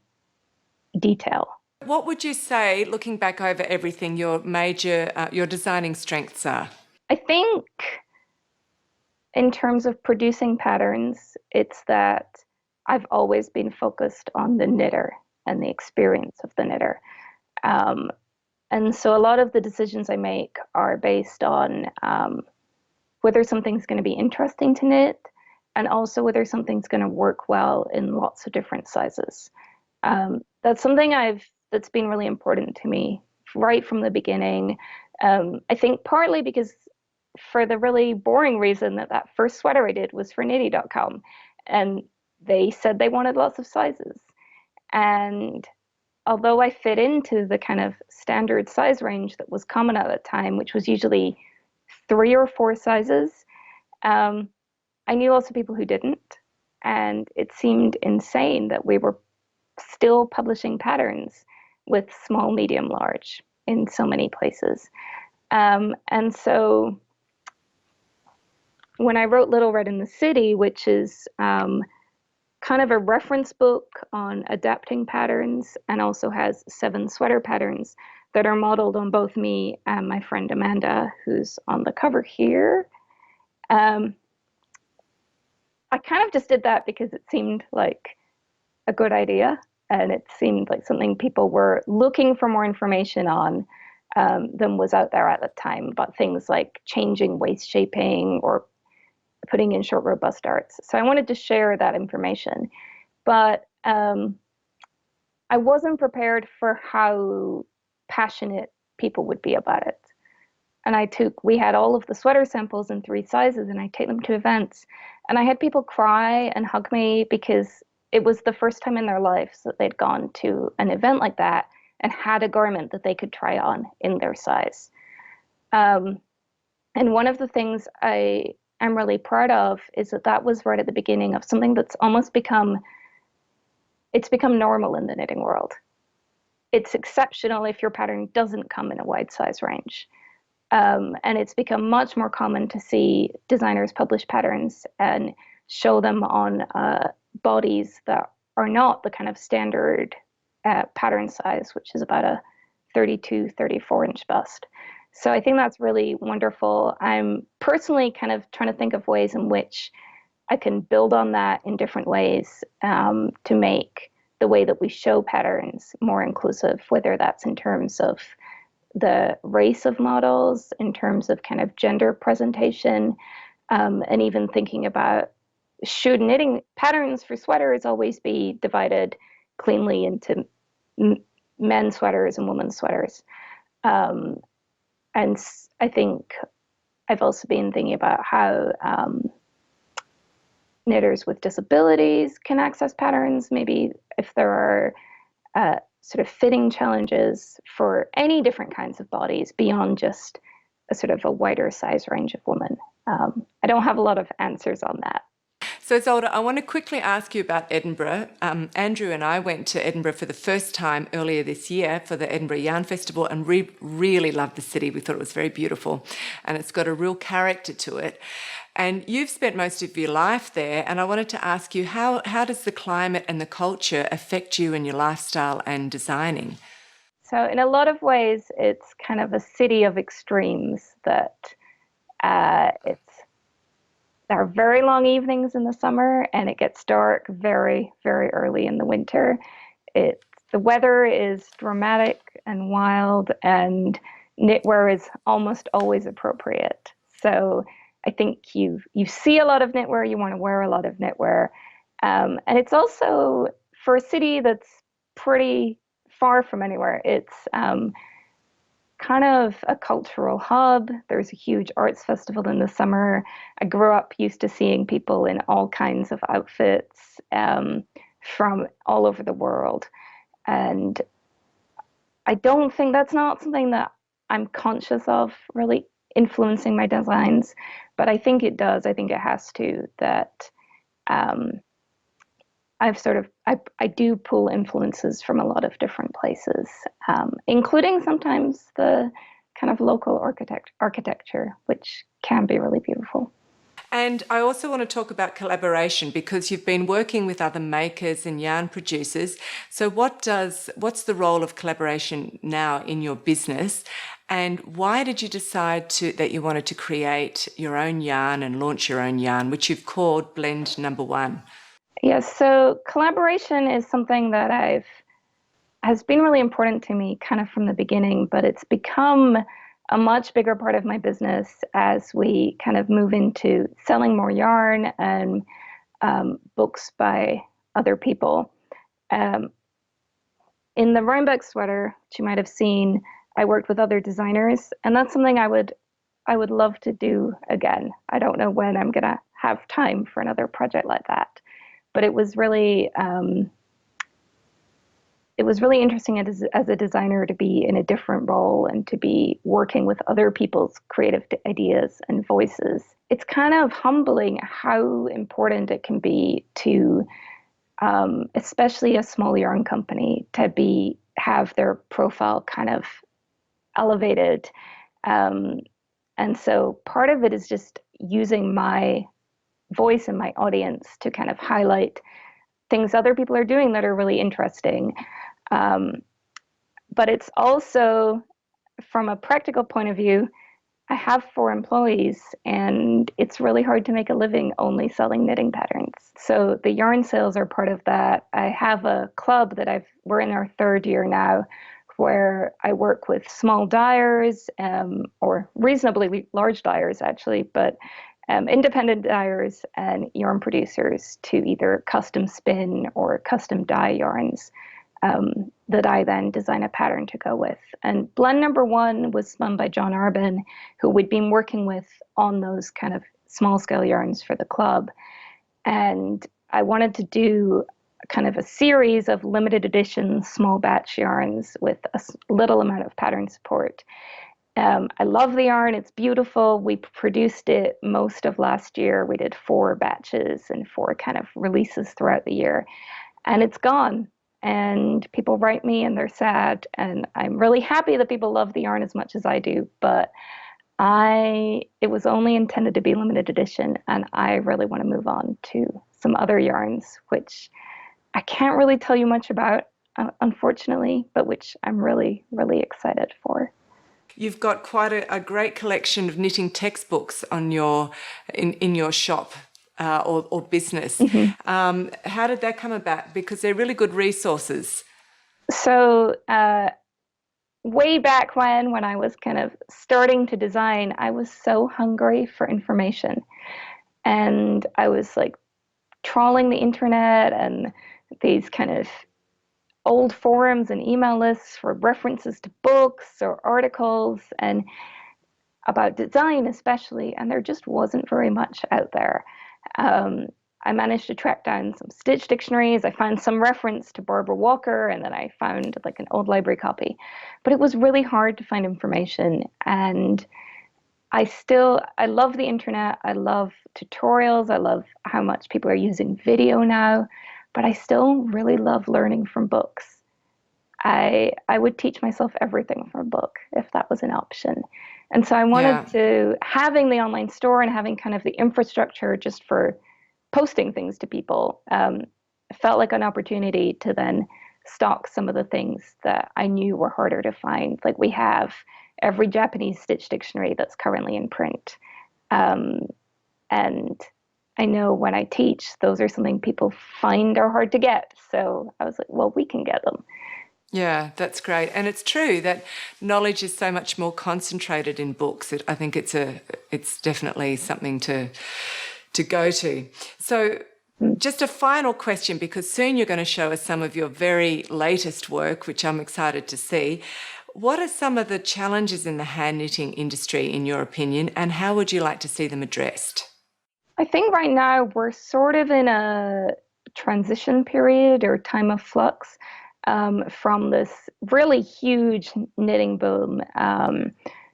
detail. What would you say, looking back over everything, your designing strengths are? I think in terms of producing patterns, it's that I've always been focused on the knitter and the experience of the knitter. And so a lot of the decisions I make are based on whether something's going to be interesting to knit, and also whether something's going to work well in lots of different sizes. That's something that's been really important to me right from the beginning. I think partly because for the really boring reason that first sweater I did was for knitty.com, and they said they wanted lots of sizes. And although I fit into the kind of standard size range that was common at the time, which was usually 3 or 4 sizes, I knew lots of people who didn't. And it seemed insane that we were still publishing patterns with small, medium, large in so many places. And so when I wrote Little Red in the City, which is kind of a reference book on adapting patterns, and also has 7 sweater patterns that are modeled on both me and my friend Amanda, who's on the cover here. I kind of just did that because it seemed like a good idea, and it seemed like something people were looking for more information on than was out there at the time, about things like changing waist shaping or putting in short robust darts. So I wanted to share that information. But I I wasn't prepared for how passionate people would be about it. And we had all of the sweater samples in 3 sizes, and I take them to events. And I had people cry and hug me because it was the first time in their lives that they'd gone to an event like that and had a garment that they could try on in their size. And one of the things I am really proud of is that was right at the beginning of something that's almost become normal in the knitting world. It's exceptional if your pattern doesn't come in a wide size range. And it's become much more common to see designers publish patterns and show them on bodies that are not the kind of standard pattern size, which is about a 32, 34-inch bust. So I think that's really wonderful. I'm personally kind of trying to think of ways in which I can build on that in different ways to make the way that we show patterns more inclusive, whether that's in terms of the race of models, in terms of kind of gender presentation, and even thinking about, should knitting patterns for sweaters always be divided cleanly into men's sweaters and women's sweaters? And I think I've also been thinking about how knitters with disabilities can access patterns, maybe if there are sort of fitting challenges for any different kinds of bodies beyond just a sort of a wider size range of women. I don't have a lot of answers on that. So Ysolda, I want to quickly ask you about Edinburgh. Andrew and I went to Edinburgh for the first time earlier this year for the Edinburgh Yarn Festival, and we really loved the city. We thought it was very beautiful, and it's got a real character to it. And you've spent most of your life there, and I wanted to ask you, how does the climate and the culture affect you in your lifestyle and designing? So in a lot of ways, it's kind of a city of extremes that there are very long evenings in the summer, and it gets dark very, very early in the winter. The weather is dramatic and wild, and knitwear is almost always appropriate. So I think you see a lot of knitwear, you want to wear a lot of knitwear. And it's also, for a city that's pretty far from anywhere, it's kind of a cultural hub. There's a huge arts festival in the summer. I grew up used to seeing people in all kinds of outfits from all over the world. And I don't think that's not something that I'm conscious of really influencing my designs, but I think it does. I think it has to, that I do pull influences from a lot of different places, including sometimes the kind of local architecture, which can be really beautiful. And I also want to talk about collaboration, because you've been working with other makers and yarn producers. So what's the role of collaboration now in your business? And why did you decide that you wanted to create your own yarn and launch your own yarn, which you've called Blend Number One? Yes, so collaboration is something that has been really important to me kind of from the beginning, but it's become a much bigger part of my business as we kind of move into selling more yarn and books by other people. In the Rhinebeck sweater, which you might have seen, I worked with other designers, and that's something I would love to do again. I don't know when I'm gonna have time for another project like that, but it was really interesting as a designer to be in a different role and to be working with other people's creative ideas and voices. It's kind of humbling how important it can be to, especially a small yarn company, to have their profile kind of elevated. And so part of it is just using my voice and my audience to kind of highlight things other people are doing that are really interesting. But it's also, from a practical point of view, I have 4 employees, and it's really hard to make a living only selling knitting patterns. So the yarn sales are part of that. I have a club that we're in our 3rd year now, where I work with small dyers, or reasonably large dyers actually, but independent dyers and yarn producers to either custom spin or custom dye yarns. that I then design a pattern to go with. And blend number one was spun by John Arbin, who we'd been working with on those kind of small scale yarns for the club. And I wanted to do kind of a series of limited edition small batch yarns with a little amount of pattern support. I love the yarn. It's beautiful. We produced it most of last year. We did 4 batches and 4 kind of releases throughout the year. And it's gone. And people write me and they're sad. And I'm really happy that people love the yarn as much as I do. But it was only intended to be limited edition. And I really want to move on to some other yarns, which I can't really tell you much about, unfortunately, but which I'm really, really excited for. You've got quite a great collection of knitting textbooks on in your shop or business. Mm-hmm. How did that come about? Because they're really good resources. So way back when I was kind of starting to design, I was so hungry for information. And I was like trawling the internet and these kind of old forums and email lists for references to books or articles and about design especially, and there just wasn't very much out there. I managed to track down some stitch dictionaries. I found some reference to Barbara Walker, and then I found like an old library copy. But it was really hard to find information, and I love the internet. I love tutorials. I love how much people are using video now. But I still really love learning from books. I would teach myself everything from a book if that was an option. And so I wanted to, having the online store and having kind of the infrastructure just for posting things to people, felt like an opportunity to then stock some of the things that I knew were harder to find. Like we have every Japanese stitch dictionary that's currently in print. And I know when I teach, those are something people find are hard to get. So I was like, well, we can get them. Yeah, that's great. And it's true that knowledge is so much more concentrated in books. I think it's definitely something to go to. So just a final question, because soon you're going to show us some of your very latest work, which I'm excited to see. What are some of the challenges in the hand knitting industry, in your opinion, and how would you like to see them addressed? I think right now we're sort of in a transition period or time of flux from this really huge knitting boom,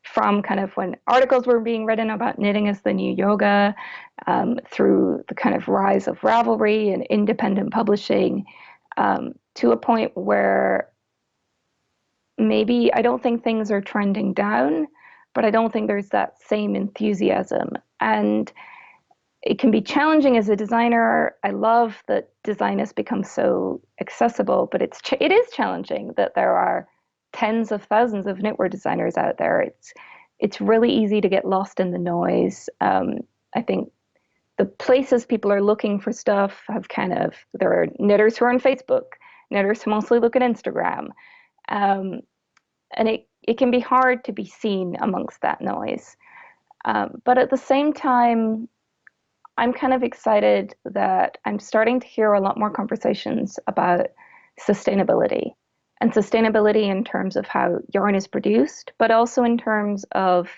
from kind of when articles were being written about knitting as the new yoga, through the kind of rise of Ravelry and independent publishing, to a point where maybe I don't think things are trending down, but I don't think there's that same enthusiasm. And it can be challenging as a designer. I love that design has become so accessible, but it is challenging that there are tens of thousands of knitwear designers out there. It's really easy to get lost in the noise. I think the places people are looking for stuff there are knitters who are on Facebook, knitters who mostly look at Instagram. And it can be hard to be seen amongst that noise. But at the same time, I'm kind of excited that I'm starting to hear a lot more conversations about sustainability, and sustainability in terms of how yarn is produced, but also in terms of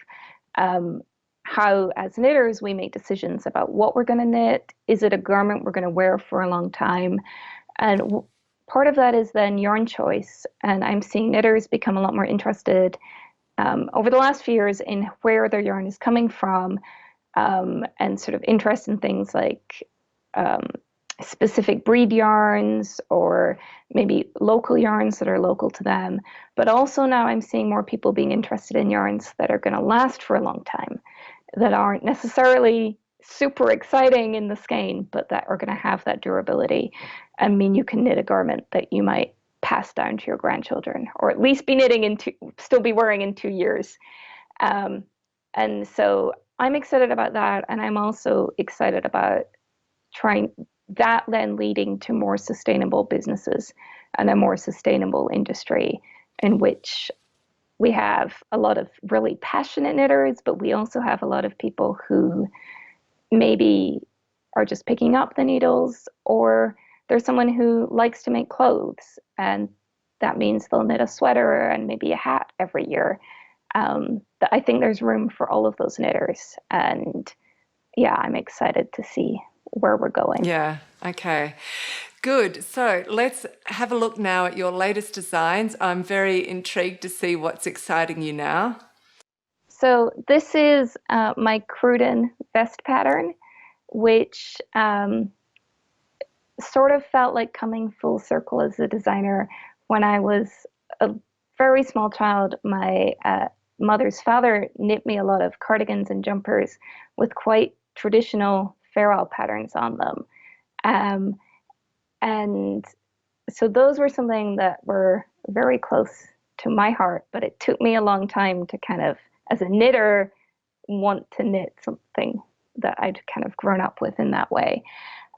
how, as knitters, we make decisions about what we're going to knit. Is it a garment we're going to wear for a long time? And part of that is then yarn choice. And I'm seeing knitters become a lot more interested over the last few years in where their yarn is coming from, and sort of interest in things like specific breed yarns or maybe local yarns that are local to them. But also now I'm seeing more people being interested in yarns that are going to last for a long time, that aren't necessarily super exciting in the skein, but that are going to have that durability and mean you can knit a garment that you might pass down to your grandchildren, or at least be knitting still be wearing in 2 years. And so I'm excited about that. And I'm also excited about trying that then leading to more sustainable businesses and a more sustainable industry in which we have a lot of really passionate knitters, but we also have a lot of people who maybe are just picking up the needles, or there's someone who likes to make clothes and that means they'll knit a sweater and maybe a hat every year. I think there's room for all of those knitters. And yeah, I'm excited to see where we're going. Yeah, okay. Good. So let's have a look now at your latest designs. I'm very intrigued to see what's exciting you now. So this is my Cruden vest pattern, which sort of felt like coming full circle as a designer. When I was a very small child, my mother's father knit me a lot of cardigans and jumpers with quite traditional ferrule patterns on them. And so those were something that were very close to my heart, but it took me a long time to kind of, as a knitter, want to knit something that I'd kind of grown up with in that way.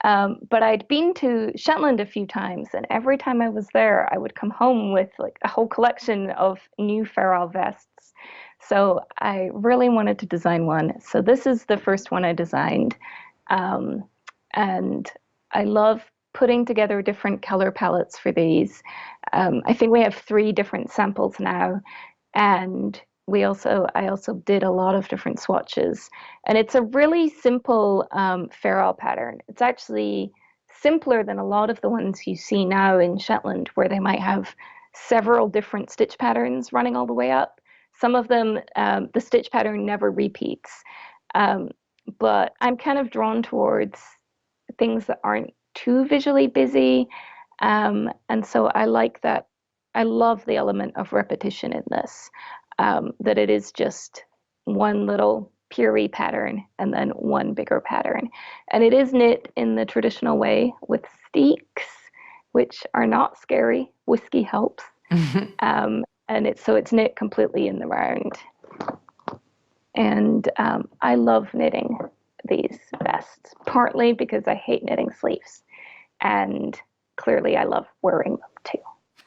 But I'd been to Shetland a few times, and every time I was there, I would come home with like a whole collection of new ferrule vests. So I really wanted to design one. So this is the first one I designed. And I love putting together different color palettes for these. I think we have 3 different samples now, and I also did a lot of different swatches. And it's a really simple ferrule pattern. It's actually simpler than a lot of the ones you see now in Shetland, where they might have several different stitch patterns running all the way up. Some of them, the stitch pattern never repeats. But I'm kind of drawn towards things that aren't too visually busy. And so I like that. I love the element of repetition in this, that it is just one little puree pattern and then one bigger pattern. And it is knit in the traditional way with steeks, which are not scary. Whiskey helps. And it's knit completely in the round. And I love knitting these vests, partly because I hate knitting sleeves. And clearly I love wearing them too.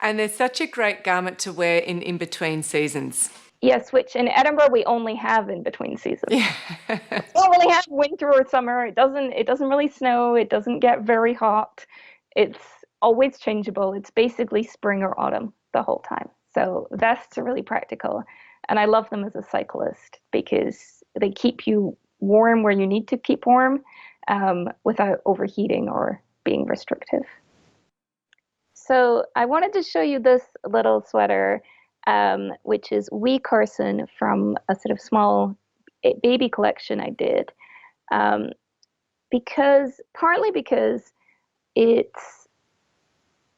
And they're such a great garment to wear in between seasons. Yes, which in Edinburgh we only have in between seasons. Yeah. We don't really have winter or summer. It doesn't really snow. It doesn't get very hot. It's always changeable. It's basically spring or autumn the whole time. So vests are really practical. And I love them as a cyclist because they keep you warm where you need to keep warm without overheating or being restrictive. So I wanted to show you this little sweater, which is Wee Carson from a sort of small baby collection I did. Partly because it's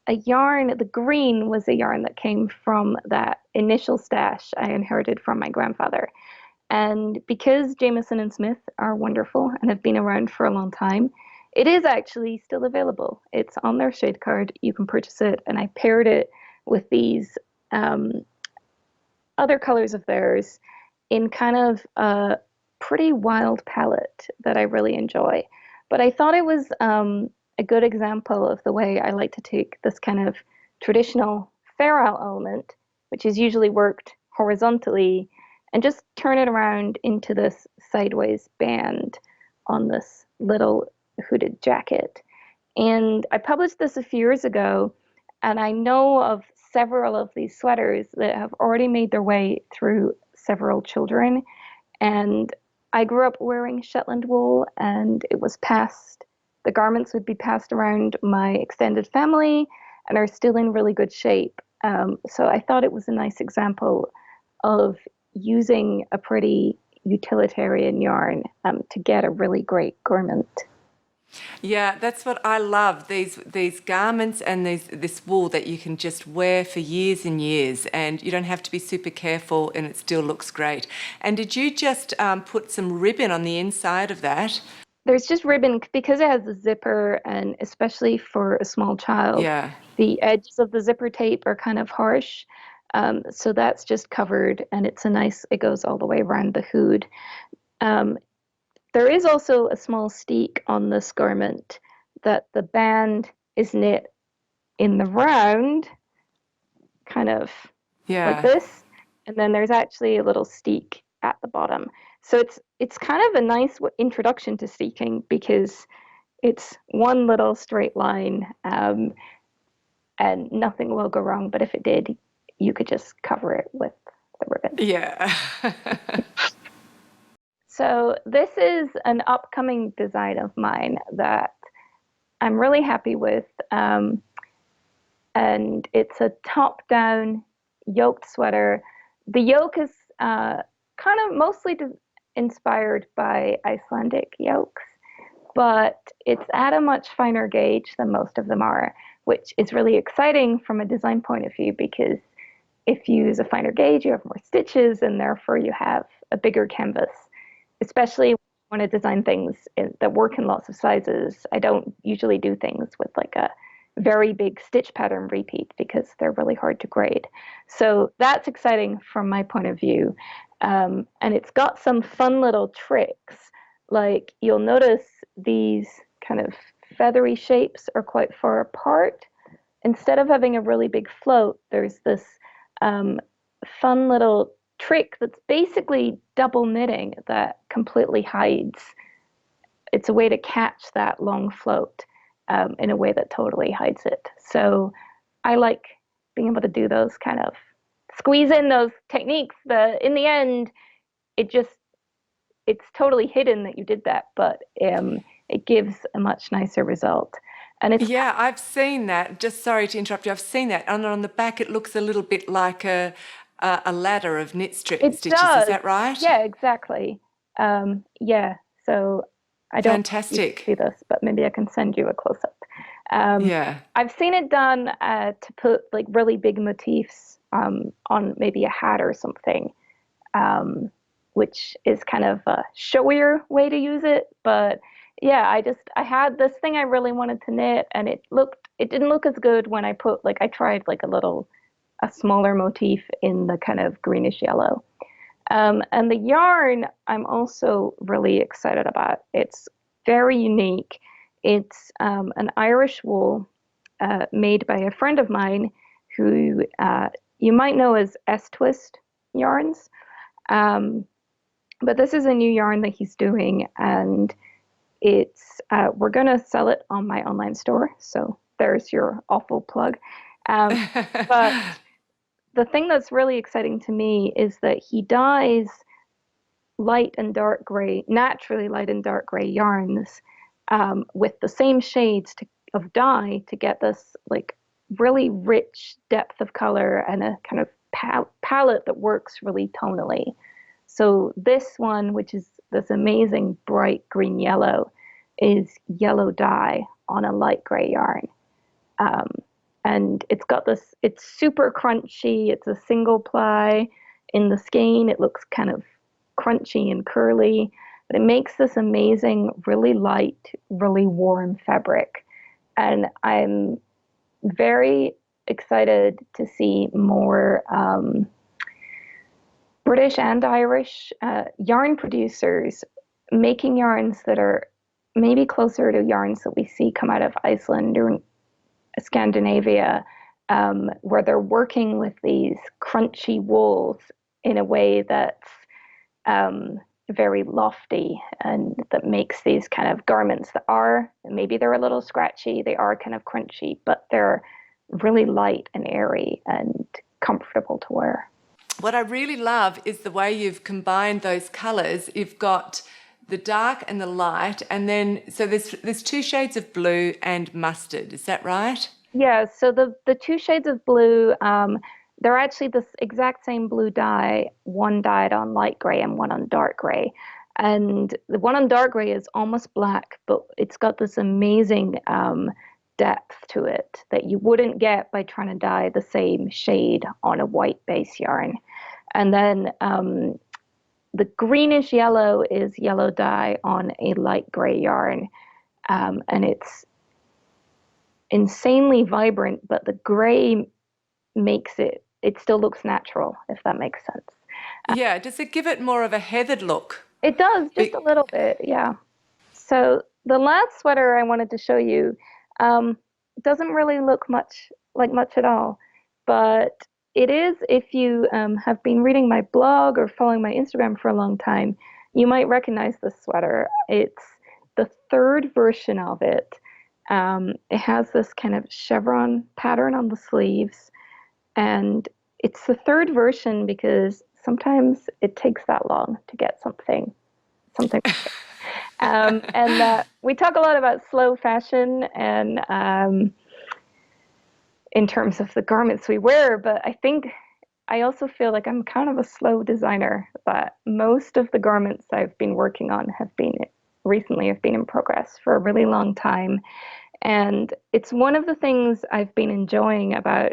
a yarn, the green was a yarn that came from that initial stash I inherited from my grandfather. And because Jameson and Smith are wonderful and have been around for a long time, it is actually still available. It's on their shade card. You can purchase it. And I paired it with these other colors of theirs in kind of a pretty wild palette that I really enjoy. But I thought it was a good example of the way I like to take this kind of traditional ferrule element, which is usually worked horizontally, and just turn it around into this sideways band on this little hooded jacket. And I published this a few years ago, and I know of several of these sweaters that have already made their way through several children. And I grew up wearing Shetland wool, and the garments would be passed around my extended family and are still in really good shape. So I thought it was a nice example of using a pretty utilitarian yarn to get a really great garment. Yeah, that's what I love. These garments and this wool that you can just wear for years and years, and you don't have to be super careful, and it still looks great. And did you just put some ribbon on the inside of that? There's just ribbon because it has a zipper, and especially for a small child, the edges of the zipper tape are kind of harsh. So that's just covered, and it goes all the way around the hood. There is also a small steek on this garment that the band is knit in the round, kind of like this. And then there's actually a little steek at the bottom. So it's kind of a nice introduction to steeking because it's one little straight line. and nothing will go wrong. But if it did, you could just cover it with the ribbon. Yeah. So this is an upcoming design of mine that I'm really happy with. And it's a top-down yoked sweater. The yoke is kind of mostly inspired by Icelandic yokes, but it's at a much finer gauge than most of them are, which is really exciting from a design point of view, because if you use a finer gauge, you have more stitches, and therefore you have a bigger canvas, especially when I design things that work in lots of sizes. I don't usually do things with like a very big stitch pattern repeat because they're really hard to grade. So that's exciting from my point of view. And it's got some fun little tricks. Like you'll notice these kind of feathery shapes are quite far apart. Instead of having a really big float, there's this fun little trick that's basically double knitting that completely hides. It's a way to catch that long float in a way that totally hides it. So I like being able to do those kind of squeeze in those techniques that in the end, it's totally hidden that you did that, but it gives a much nicer result. And it's Yeah, I've seen that. Just sorry to interrupt you. I've seen that. And on the back, it looks a little bit like a ladder of knit stitches. does. Is that right? Yeah, exactly. Yeah. So I don't Fantastic. see this, but maybe I can send you a close-up. Yeah. I've seen it done to put like really big motifs on maybe a hat or something, which is kind of a showier way to use it. But yeah, I had this thing I really wanted to knit, and it didn't look as good when I tried like a smaller motif in the kind of greenish yellow. And the yarn I'm also really excited about. It's very unique. It's an Irish wool made by a friend of mine who you might know as S-Twist yarns. But this is a new yarn that he's doing, and we're going to sell it on my online store. So there's your awful plug. But the thing that's really exciting to me is that he dyes light and dark gray, naturally light and dark gray yarns with the same shades of dye to get this like really rich depth of color and a kind of palette that works really tonally. So this one, which is this amazing bright green yellow, is yellow dye on a light gray yarn. And it's super crunchy. It's a single ply. In the skein, it looks kind of crunchy and curly, but it makes this amazing, really light, really warm fabric. And I'm very excited to see more British and Irish yarn producers making yarns that are maybe closer to yarns that we see come out of Iceland or Scandinavia, where they're working with these crunchy wools in a way that's very lofty, and that makes these kind of garments that they're a little scratchy, they are kind of crunchy, but they're really light and airy and comfortable to wear. What I really love is the way you've combined those colours. You've got the dark and the light, and then so there's two shades of blue and mustard. Is that right? Yeah. So the two shades of blue, they're actually this exact same blue dye. One dyed on light gray and one on dark gray, and the one on dark gray is almost black, but it's got this amazing depth to it that you wouldn't get by trying to dye the same shade on a white base yarn. And then the greenish yellow is yellow dye on a light gray yarn, and it's insanely vibrant, but the gray makes it still looks natural, if that makes sense. Yeah, does it give it more of a heathered look? It does, just a little bit, yeah. So the last sweater I wanted to show you doesn't really look much at all, but it is, if you have been reading my blog or following my Instagram for a long time, you might recognize this sweater. It's the third version of it, It has this kind of chevron pattern on the sleeves, and it's the third version because sometimes it takes that long to get something. And we talk a lot about slow fashion and in terms of the garments we wear, but I also feel like I'm kind of a slow designer, but most of the garments I've been working on have been in progress for a really long time. And it's one of the things I've been enjoying about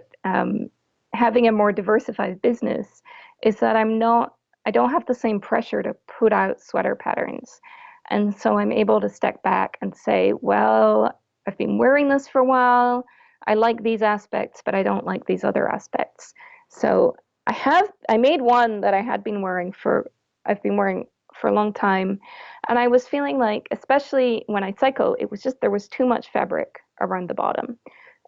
having a more diversified business is that I don't have the same pressure to put out sweater patterns. And so I'm able to step back and say, well, I've been wearing this for a while. I like these aspects, but I don't like these other aspects. So I made one that I've been wearing for a long time. And I was feeling like, especially when I cycle, there was too much fabric around the bottom.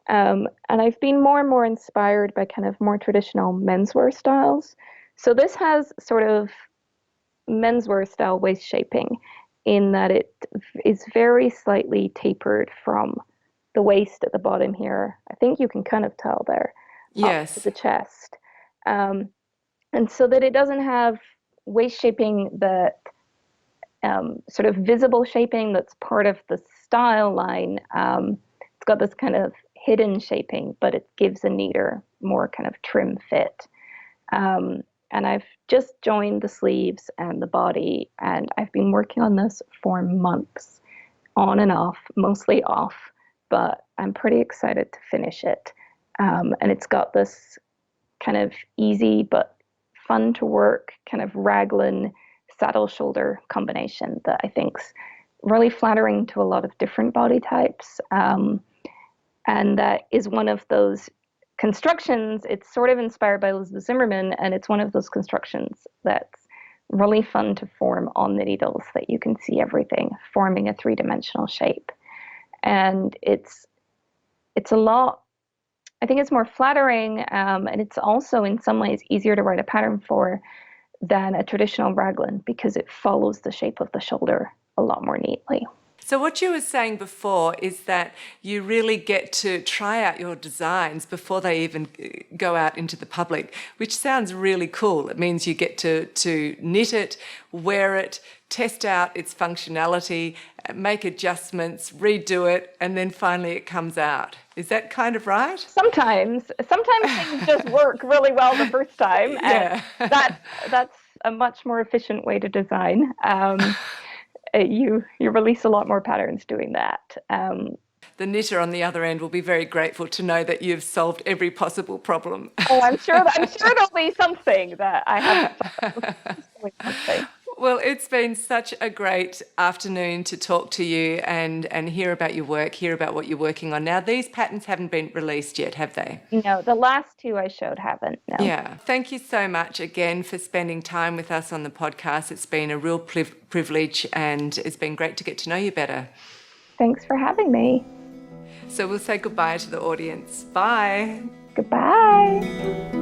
And I've been more and more inspired by kind of more traditional menswear styles. So this has sort of menswear style waist shaping in that it is very slightly tapered from the waist at the bottom here. I think you can kind of tell there. Yes. Up to the chest. And so that it doesn't have waist shaping that sort of visible shaping that's part of the style line. It's got this kind of hidden shaping, but it gives a neater, more kind of trim fit. And I've just joined the sleeves and the body, and I've been working on this for months, on and off, mostly off, but I'm pretty excited to finish it. And it's got this kind of easy but fun to work kind of raglan saddle shoulder combination that I think's really flattering to a lot of different body types. And that is one of those constructions. It's sort of inspired by Elizabeth Zimmerman, and it's one of those constructions that's really fun to form on the needles, that you can see everything forming a three-dimensional shape. And it's a lot, I think it's more flattering, and it's also in some ways easier to write a pattern for than a traditional raglan because it follows the shape of the shoulder a lot more neatly. So what you were saying before is that you really get to try out your designs before they even go out into the public, which sounds really cool. It means you get to knit it, wear it, test out its functionality, make adjustments, redo it, and then finally it comes out. Is that kind of right? Sometimes things just work really well the first time, Yeah. and that's a much more efficient way to design. You release a lot more patterns doing that. The knitter on the other end will be very grateful to know that you've solved every possible problem. Oh, I'm sure there'll be something that I haven't. Well, it's been such a great afternoon to talk to you and hear about your work, hear about what you're working on. Now, these patterns haven't been released yet, have they? No, the last two I showed haven't, no. Yeah. Thank you so much again for spending time with us on the podcast. It's been a real privilege, and it's been great to get to know you better. Thanks for having me. So we'll say goodbye to the audience. Bye. Goodbye.